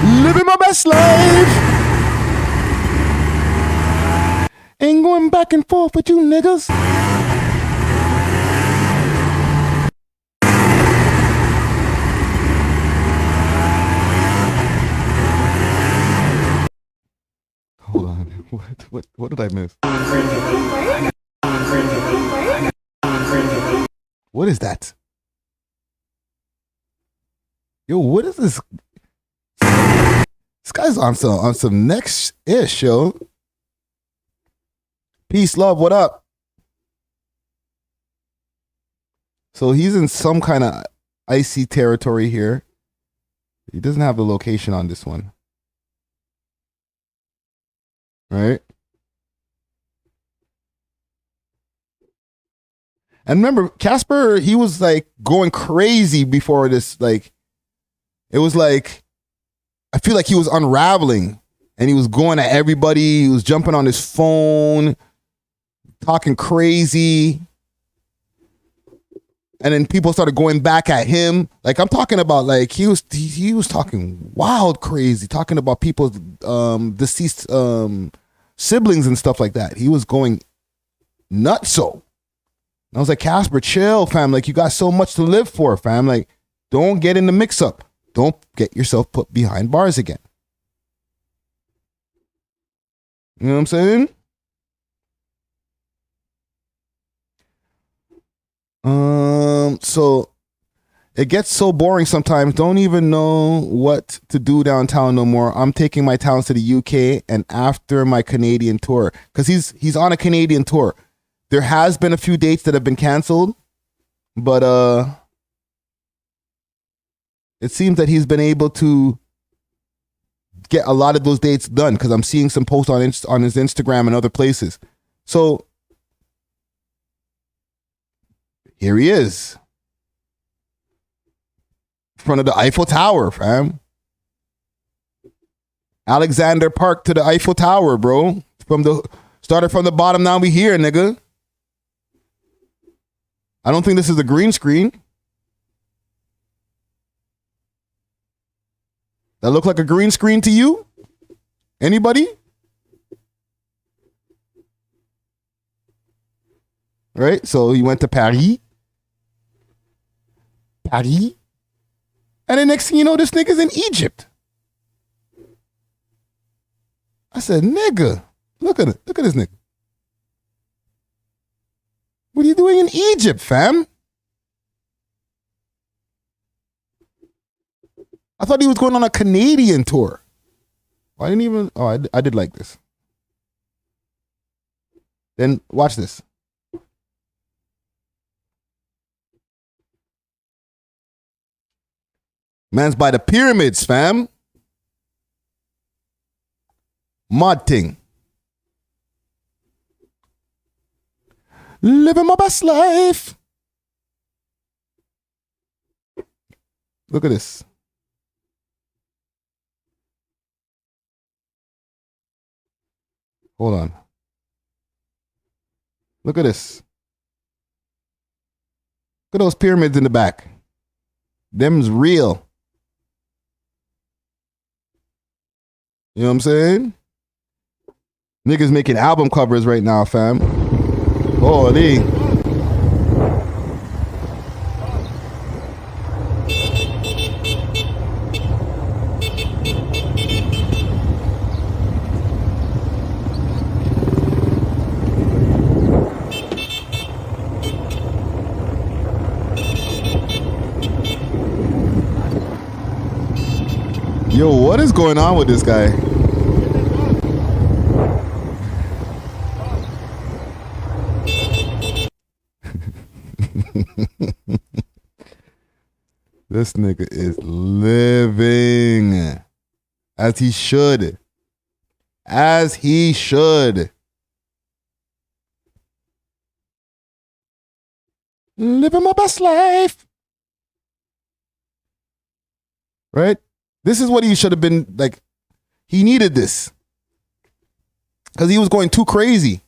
Living my best life. Ain't going back and forth with you niggas. Hold on. What did I miss? What is that? Yo, what is this? This guy's on some next-ish, yo. Peace, love, what up? So he's in some kind of icy territory here. He doesn't have the location on this one. Right? And remember, Casper, he was like going crazy before this. Like, it was like, I feel like he was unraveling and he was going at everybody. He was jumping on his phone, talking crazy. And then people started going back at him. Like, I'm talking about, like, he was talking wild crazy, talking about people's deceased siblings and stuff like that. He was going nutso. And I was like, Casper, chill, fam. Like, you got so much to live for, fam. Like, don't get in the mix-up. Don't get yourself put behind bars again. You know what I'm saying? So It gets so boring sometimes. Don't even know what to do downtown no more. I'm taking my talents to the UK and after my Canadian tour. Because he's on a Canadian tour. There has been a few dates that have been canceled. But it seems that he's been able to get a lot of those dates done. Because I'm seeing some posts on his Instagram and other places. So here he is. Front of the Eiffel Tower, fam. Alexander Park to the Eiffel Tower, bro. Started from the bottom, now we here, nigga. I don't think this is a green screen. That look like a green screen to you? Anybody? Right? So he went to Paris. Paris. And the next thing you know, this nigga's in Egypt. I said, nigga, look at this nigga. What are you doing in Egypt, fam? I thought he was going on a Canadian tour. I didn't even, I did like this. Then watch this. Man's by the pyramids, fam. Mud thing. Living my best life. Look at this. Hold on. Look at this. Look at those pyramids in the back. Them's real. You know what I'm saying? Niggas making album covers right now, fam. Holy. Yo, what is going on with this guy? This nigga is living as he should. As he should. Living my best life. Right? This is what he should have been like. He needed this. Because he was going too crazy.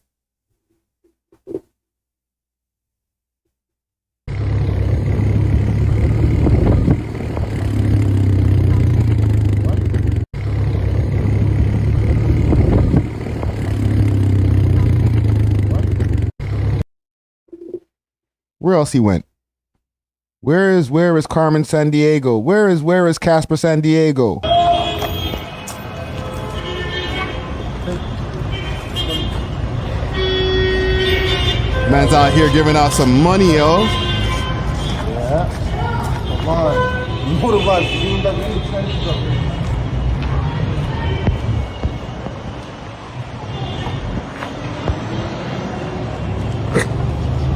Where else he went? Where is Carmen San Diego? Where is Casper San Diego? Man's out here giving out some money, yo. Yeah. Come on. More of us. You got the trenches up here.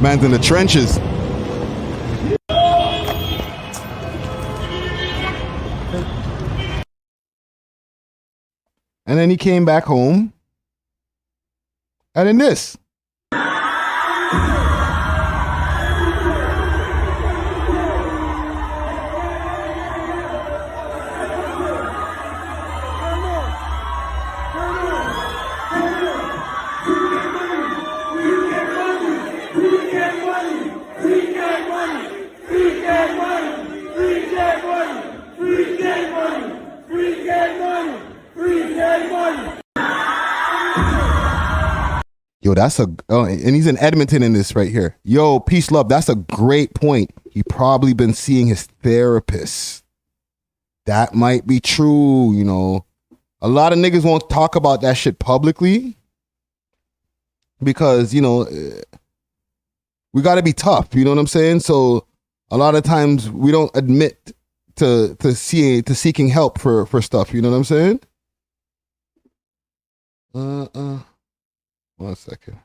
Man's in the trenches. And then he came back home. And then this. Yo, and he's in Edmonton in this right here. Yo, peace, love. That's a great point. He probably been seeing his therapist. That might be true, you know. A lot of niggas won't talk about that shit publicly because, you know, we got to be tough. You know what I'm saying? So a lot of times we don't admit to seeking help for stuff. You know what I'm saying? 1 second.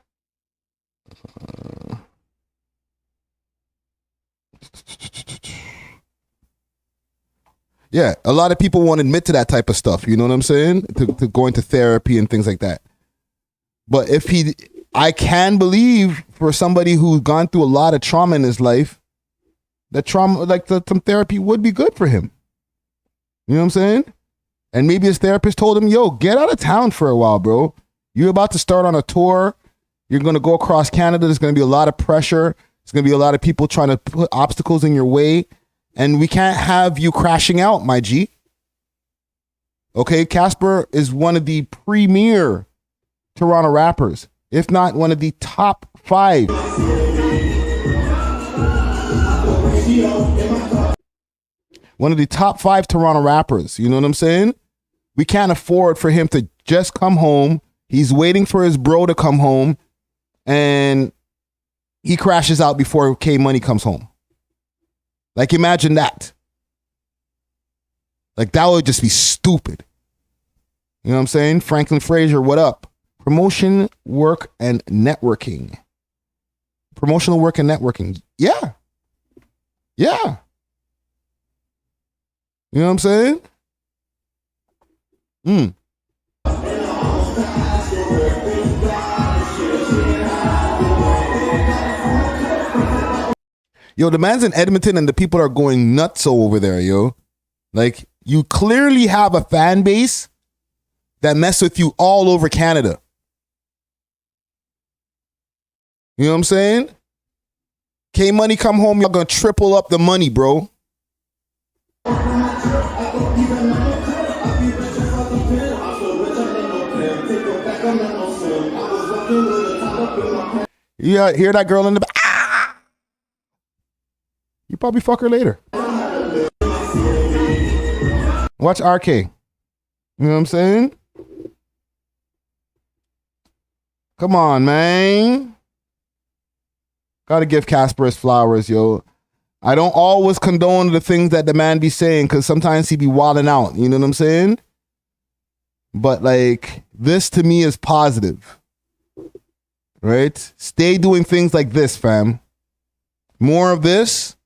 Yeah, a lot of people won't admit to that type of stuff. You know what I'm saying? To going to therapy and things like that. But I can believe for somebody who's gone through a lot of trauma in his life, that trauma, like some therapy would be good for him. You know what I'm saying? And maybe his therapist told him, yo, get out of town for a while, bro. You're about to start on a tour. You're going to go across Canada. There's going to be a lot of pressure. There's going to be a lot of people trying to put obstacles in your way. And we can't have you crashing out, my G. Okay, Casper is one of the premier Toronto rappers, if not one of the top 5. One of the top 5 Toronto rappers. You know what I'm saying? We can't afford for him to just come home. He's waiting for his bro to come home, and he crashes out before K Money comes home. Like, imagine that. Like, that would just be stupid. You know what I'm saying? Franklin Fraser, what up? Promotion, work, and networking. Promotional work and networking. Yeah. Yeah. You know what I'm saying? Yo, the man's in Edmonton and the people are going nuts over there, yo. Like, you clearly have a fan base that mess with you all over Canada. You know what I'm saying? K Money come home, y'all gonna triple up the money, bro. You hear that girl in the back? Ah! You probably fuck her later. Watch RK. You know what I'm saying? Come on, man. Gotta give Casper his flowers, yo. I don't always condone the things that the man be saying, because sometimes he be wilding out. You know what I'm saying? But, like, this to me is positive. Right? Stay doing things like this, fam. More of this.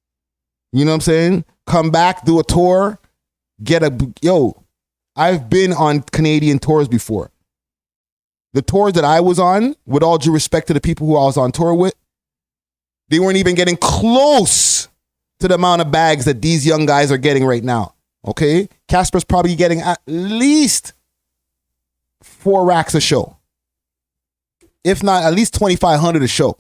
You know what I'm saying? Come back, do a tour. Yo, I've been on Canadian tours before. The tours that I was on, with all due respect to the people who I was on tour with, they weren't even getting close to the amount of bags that these young guys are getting right now. Okay? Casper's probably getting at least 4 racks a show. If not, at least 2,500 a show.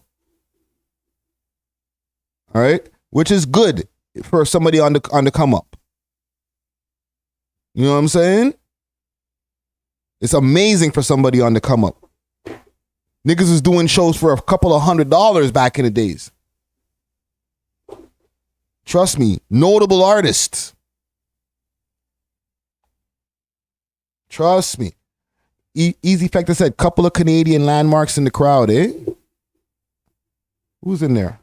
All right? Which is good for somebody on the come up. You know what I'm saying? It's amazing for somebody on the come up. Niggas was doing shows for a couple of $100 back in the days. Trust me, notable artists. Trust me. Easy Factor said, couple of Canadian landmarks in the crowd, eh? Who's in there?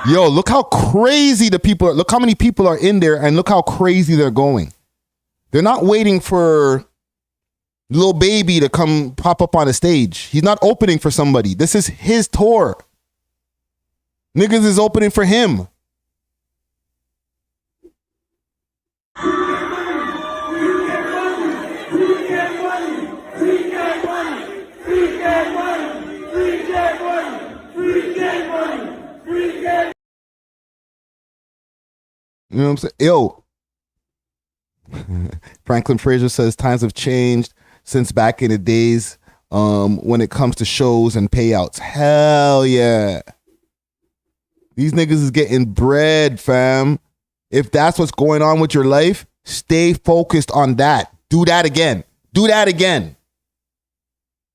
Yo, look how crazy the people are. Look how many people are in there, and look how crazy they're going. They're not waiting for Lil Baby to come pop up on a stage. He's not opening for somebody. This is his tour. Niggas is opening for him. You know what I'm saying? Yo. Franklin Fraser says times have changed since back in the days when it comes to shows and payouts. Hell yeah. These niggas is getting bread, fam. If that's what's going on with your life, stay focused on that. Do that again. Do that again.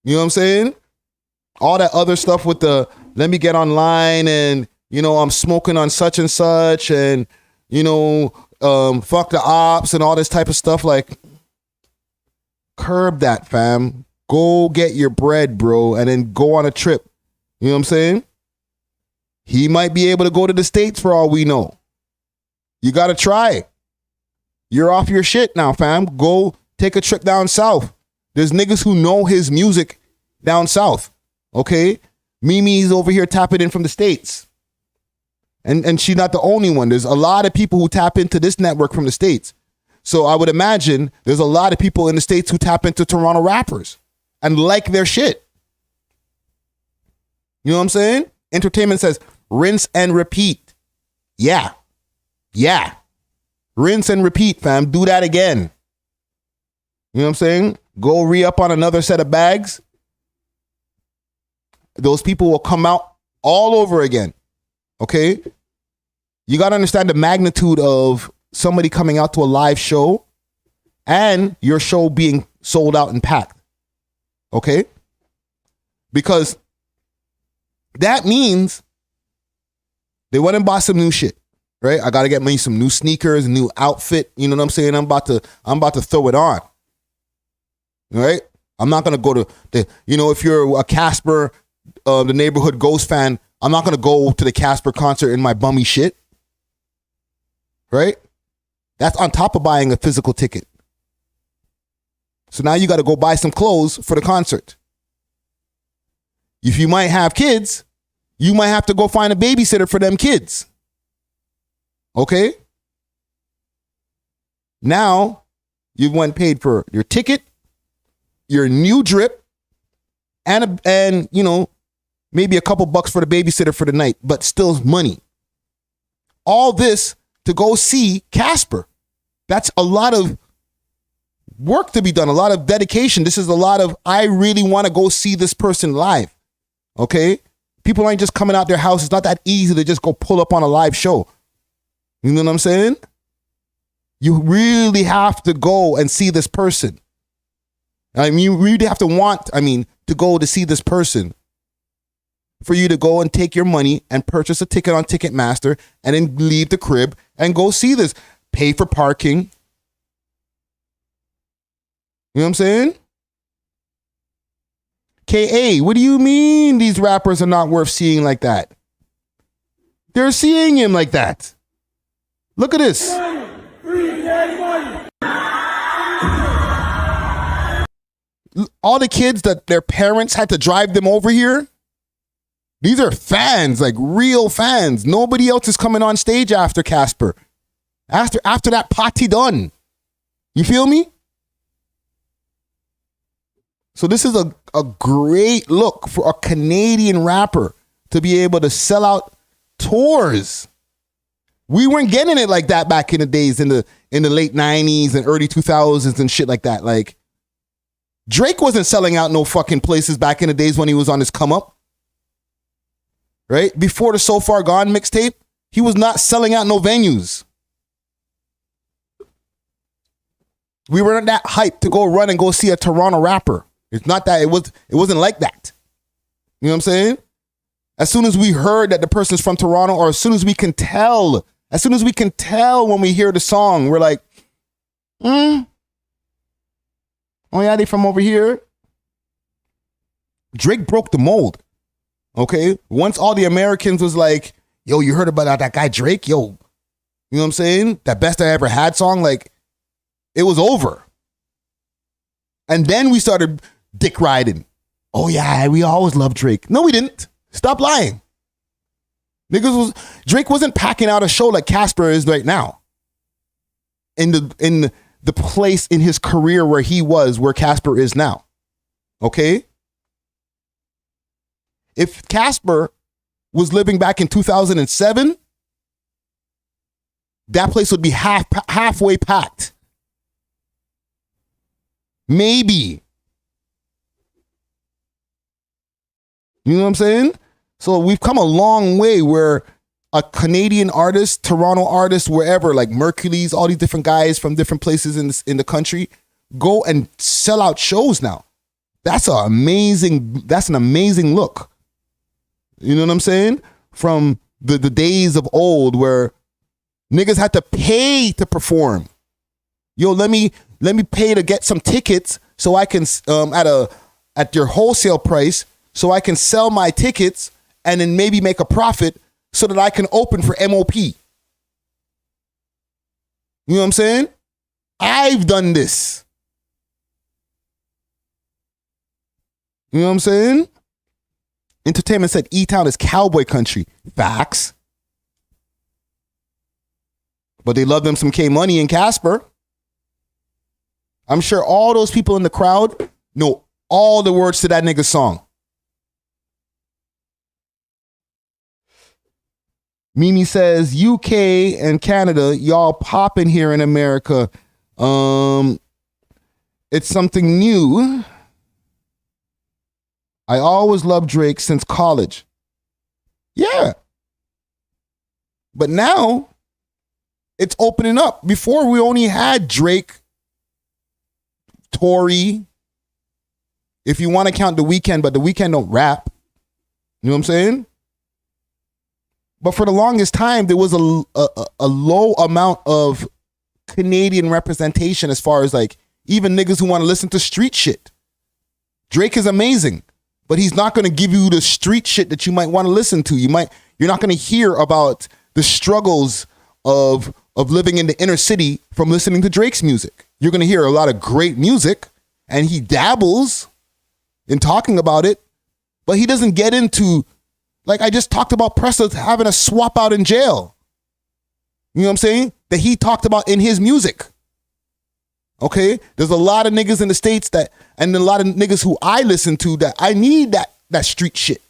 You know what I'm saying? All that other stuff with the, let me get online and, you know, I'm smoking on such and such and, fuck the ops and all this type of stuff. Like, curb that, fam. Go get your bread, bro, and then go on a trip. You know what I'm saying? He might be able to go to the States for all we know. You got to try. You're off your shit now, fam. Go take a trip down south. There's niggas who know his music down south. Okay? Mimi's over here tapping in from the States. And she's not the only one. There's a lot of people who tap into this network from the States. So I would imagine there's a lot of people in the States who tap into Toronto rappers and like their shit. You know what I'm saying? Entertainment says, rinse and repeat. Yeah. Rinse and repeat, fam. Do that again. You know what I'm saying? Go re-up on another set of bags. Those people will come out all over again. Okay? You got to understand the magnitude of somebody coming out to a live show and your show being sold out and packed. Okay? Because that means they went and bought some new shit. Right? I got to get me some new sneakers, a new outfit. You know what I'm saying? I'm about to throw it on. All right? I'm not going to go to the, if you're a Casper, the Neighborhood Ghost fan, I'm not going to go to the Casper concert in my bummy shit. Right? That's on top of buying a physical ticket. So now you got to go buy some clothes for the concert. If you might have kids, you might have to go find a babysitter for them kids. Okay? Now, you went and paid for your ticket, your new drip, and maybe a couple bucks for the babysitter for the night, but still money. All this to go see Casper. That's a lot of work to be done, a lot of dedication. This is a lot of, I really want to go see this person live. Okay? People ain't just coming out their house. It's not that easy to just go pull up on a live show. You know what I'm saying? You really have to go and see this person. I mean, you really have to to go to see this person for you to go and take your money and purchase a ticket on Ticketmaster and then leave the crib and go see this. Pay for parking. You know what I'm saying? K.A., what do you mean these rappers are not worth seeing like that? They're seeing him like that. Look at this. All the kids that their parents had to drive them over here, these are fans, like real fans. Nobody else is coming on stage after Casper. After that party done. You feel me? So this is a great look for a Canadian rapper to be able to sell out tours. We weren't getting it like that back in the days in the late 90s and early 2000s and shit like that. Like, Drake wasn't selling out no fucking places back in the days when he was on his come up. Right? Before the So Far Gone mixtape, he was not selling out no venues. We weren't that hyped to go run and go see a Toronto rapper. It's not that, it wasn't like that. You know what I'm saying? As soon as we heard that the person's from Toronto, or as soon as we can tell when we hear the song, we're like, oh yeah, they from over here. Drake broke the mold. Okay? Once all the Americans was like, yo, you heard about that guy Drake? Yo, you know what I'm saying? That Best I Ever Had song, like, it was over. And then we started dick riding. Oh yeah, we always loved Drake. No, we didn't. Stop lying. Drake wasn't packing out a show like Casper is right now. In the place in his career where he was, where Casper is now. Okay? If Casper was living back in 2007, that place would be halfway packed. Maybe. You know what I'm saying? So we've come a long way where a Canadian artist, Toronto artist, wherever, like Mercury's, all these different guys from different places in the country, go and sell out shows now. That's an amazing look. You know what I'm saying? From the days of old where Niggas had to pay to perform. Yo, let me pay to get some tickets so I can at your wholesale price so I can sell my tickets and then maybe make a profit so that I can open for MOP. You know what I'm saying? I've done this. You know what I'm saying? Entertainment said E-Town is cowboy country. Facts. But they love them some K-Money and Casper. I'm sure all those people in the crowd know all the words to that nigga's song. Mimi says, UK and Canada, y'all popping here in America. It's something new. I always loved Drake since college. Yeah. But now, it's opening up. Before, we only had Drake, Tory. If you want to count The Weeknd, but The Weeknd don't rap. You know what I'm saying? But for the longest time, there was a low amount of Canadian representation as far as like even niggas who want to listen to street shit. Drake is amazing, but he's not going to give you the street shit that you might want to listen to. You're not going to hear about the struggles of living in the inner city from listening to Drake's music. You're going to hear a lot of great music, and he dabbles in talking about it, but he doesn't get into, like I just talked about Pressa having a swap out in jail. You know what I'm saying? That he talked about in his music. Okay? There's a lot of niggas in the States and a lot of niggas who I listen to that I need that street shit.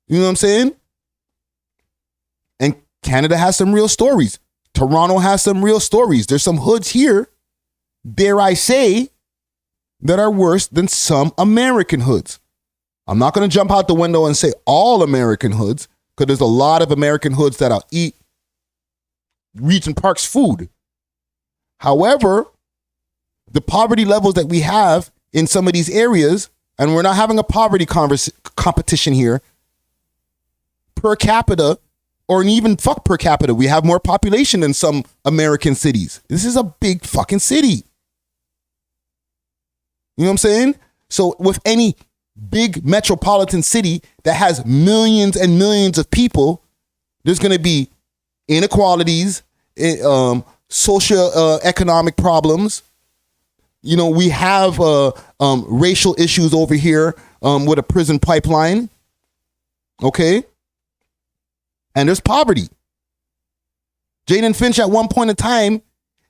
You know what I'm saying? And Canada has some real stories. Toronto has some real stories. There's some hoods here, dare I say, that are worse than some American hoods. I'm not going to jump out the window and say all American hoods, because there's a lot of American hoods that'll eat Regent Park's food. However, the poverty levels that we have in some of these areas, and we're not having a poverty competition here, per capita, or even fuck per capita, we have more population than some American cities. This is a big fucking city. You know what I'm saying? So with any big metropolitan city that has millions and millions of people, there's going to be inequalities, social economic problems. You know, we have racial issues over here with a prison pipeline. Okay? And there's poverty. Jaden Finch at one point in time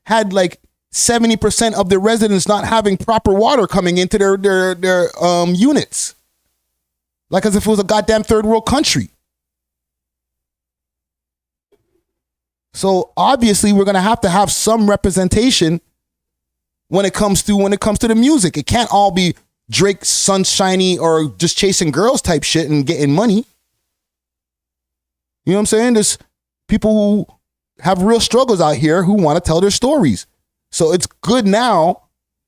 had like 70% of their residents not having proper water coming into their units. Like as if it was a goddamn third world country. So obviously we're going to have some representation when it comes to the music. It can't all be Drake sunshiny or just chasing girls type shit and getting money. You know what I'm saying? There's people who have real struggles out here who want to tell their stories. So it's good now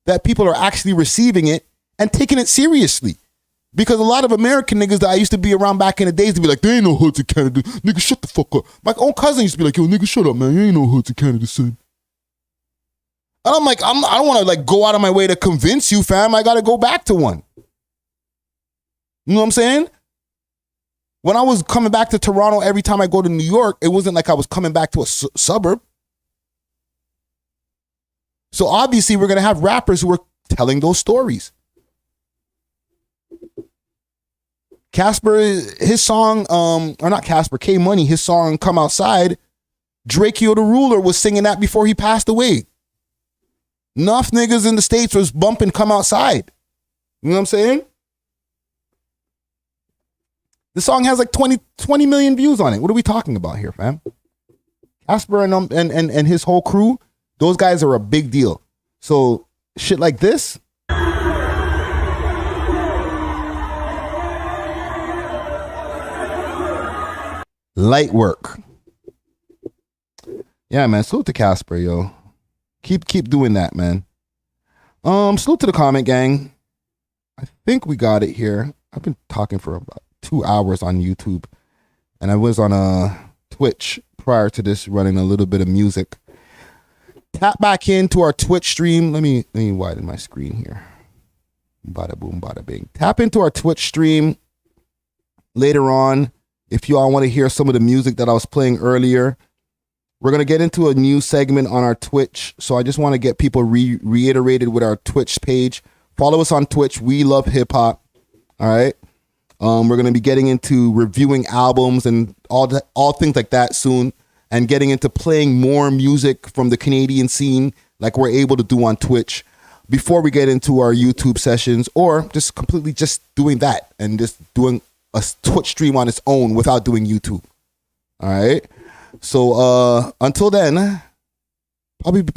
that people are actually receiving it and taking it seriously. Because a lot of American niggas that I used to be around back in the days to be like, there ain't no hoods in Canada. Nigga, shut the fuck up. My own cousin used to be like, yo, nigga, shut up, man. There ain't no hoods in Canada, son. And I'm like, I don't want to like go out of my way to convince you, fam. I got to go back to one. You know what I'm saying? When I was coming back to Toronto every time I go to New York, it wasn't like I was coming back to a suburb. So obviously we're going to have rappers who are telling those stories. Casper, his song, or not Casper, K-Money, his song Come Outside, Drakeo the Ruler was singing that before he passed away. Enough niggas in the States was bumping Come Outside. You know what I'm saying? The song has like 20 million views on it. What are we talking about here, fam? Casper and his whole crew, those guys are a big deal. So shit like this. Light work. Yeah, man. Salute to Casper, yo. Keep doing that, man. Salute to the comment gang. I think we got it here. I've been talking for about 2 hours on YouTube, and I was on Twitch prior to this, running a little bit of music. Tap back into our Twitch stream. Let me widen my screen here. Bada boom, bada bing. Tap into our Twitch stream later on if you all want to hear some of the music that I was playing earlier. We're going to get into a new segment on our Twitch, so I just want to get people reiterated with our Twitch page. Follow us on Twitch. We love hip hop. All right. We're going to be getting into reviewing albums and all things like that soon, and getting into playing more music from the Canadian scene like we're able to do on Twitch before we get into our YouTube sessions, or just completely just doing that and just doing a Twitch stream on its own without doing YouTube. All right. So until then, I'll be back.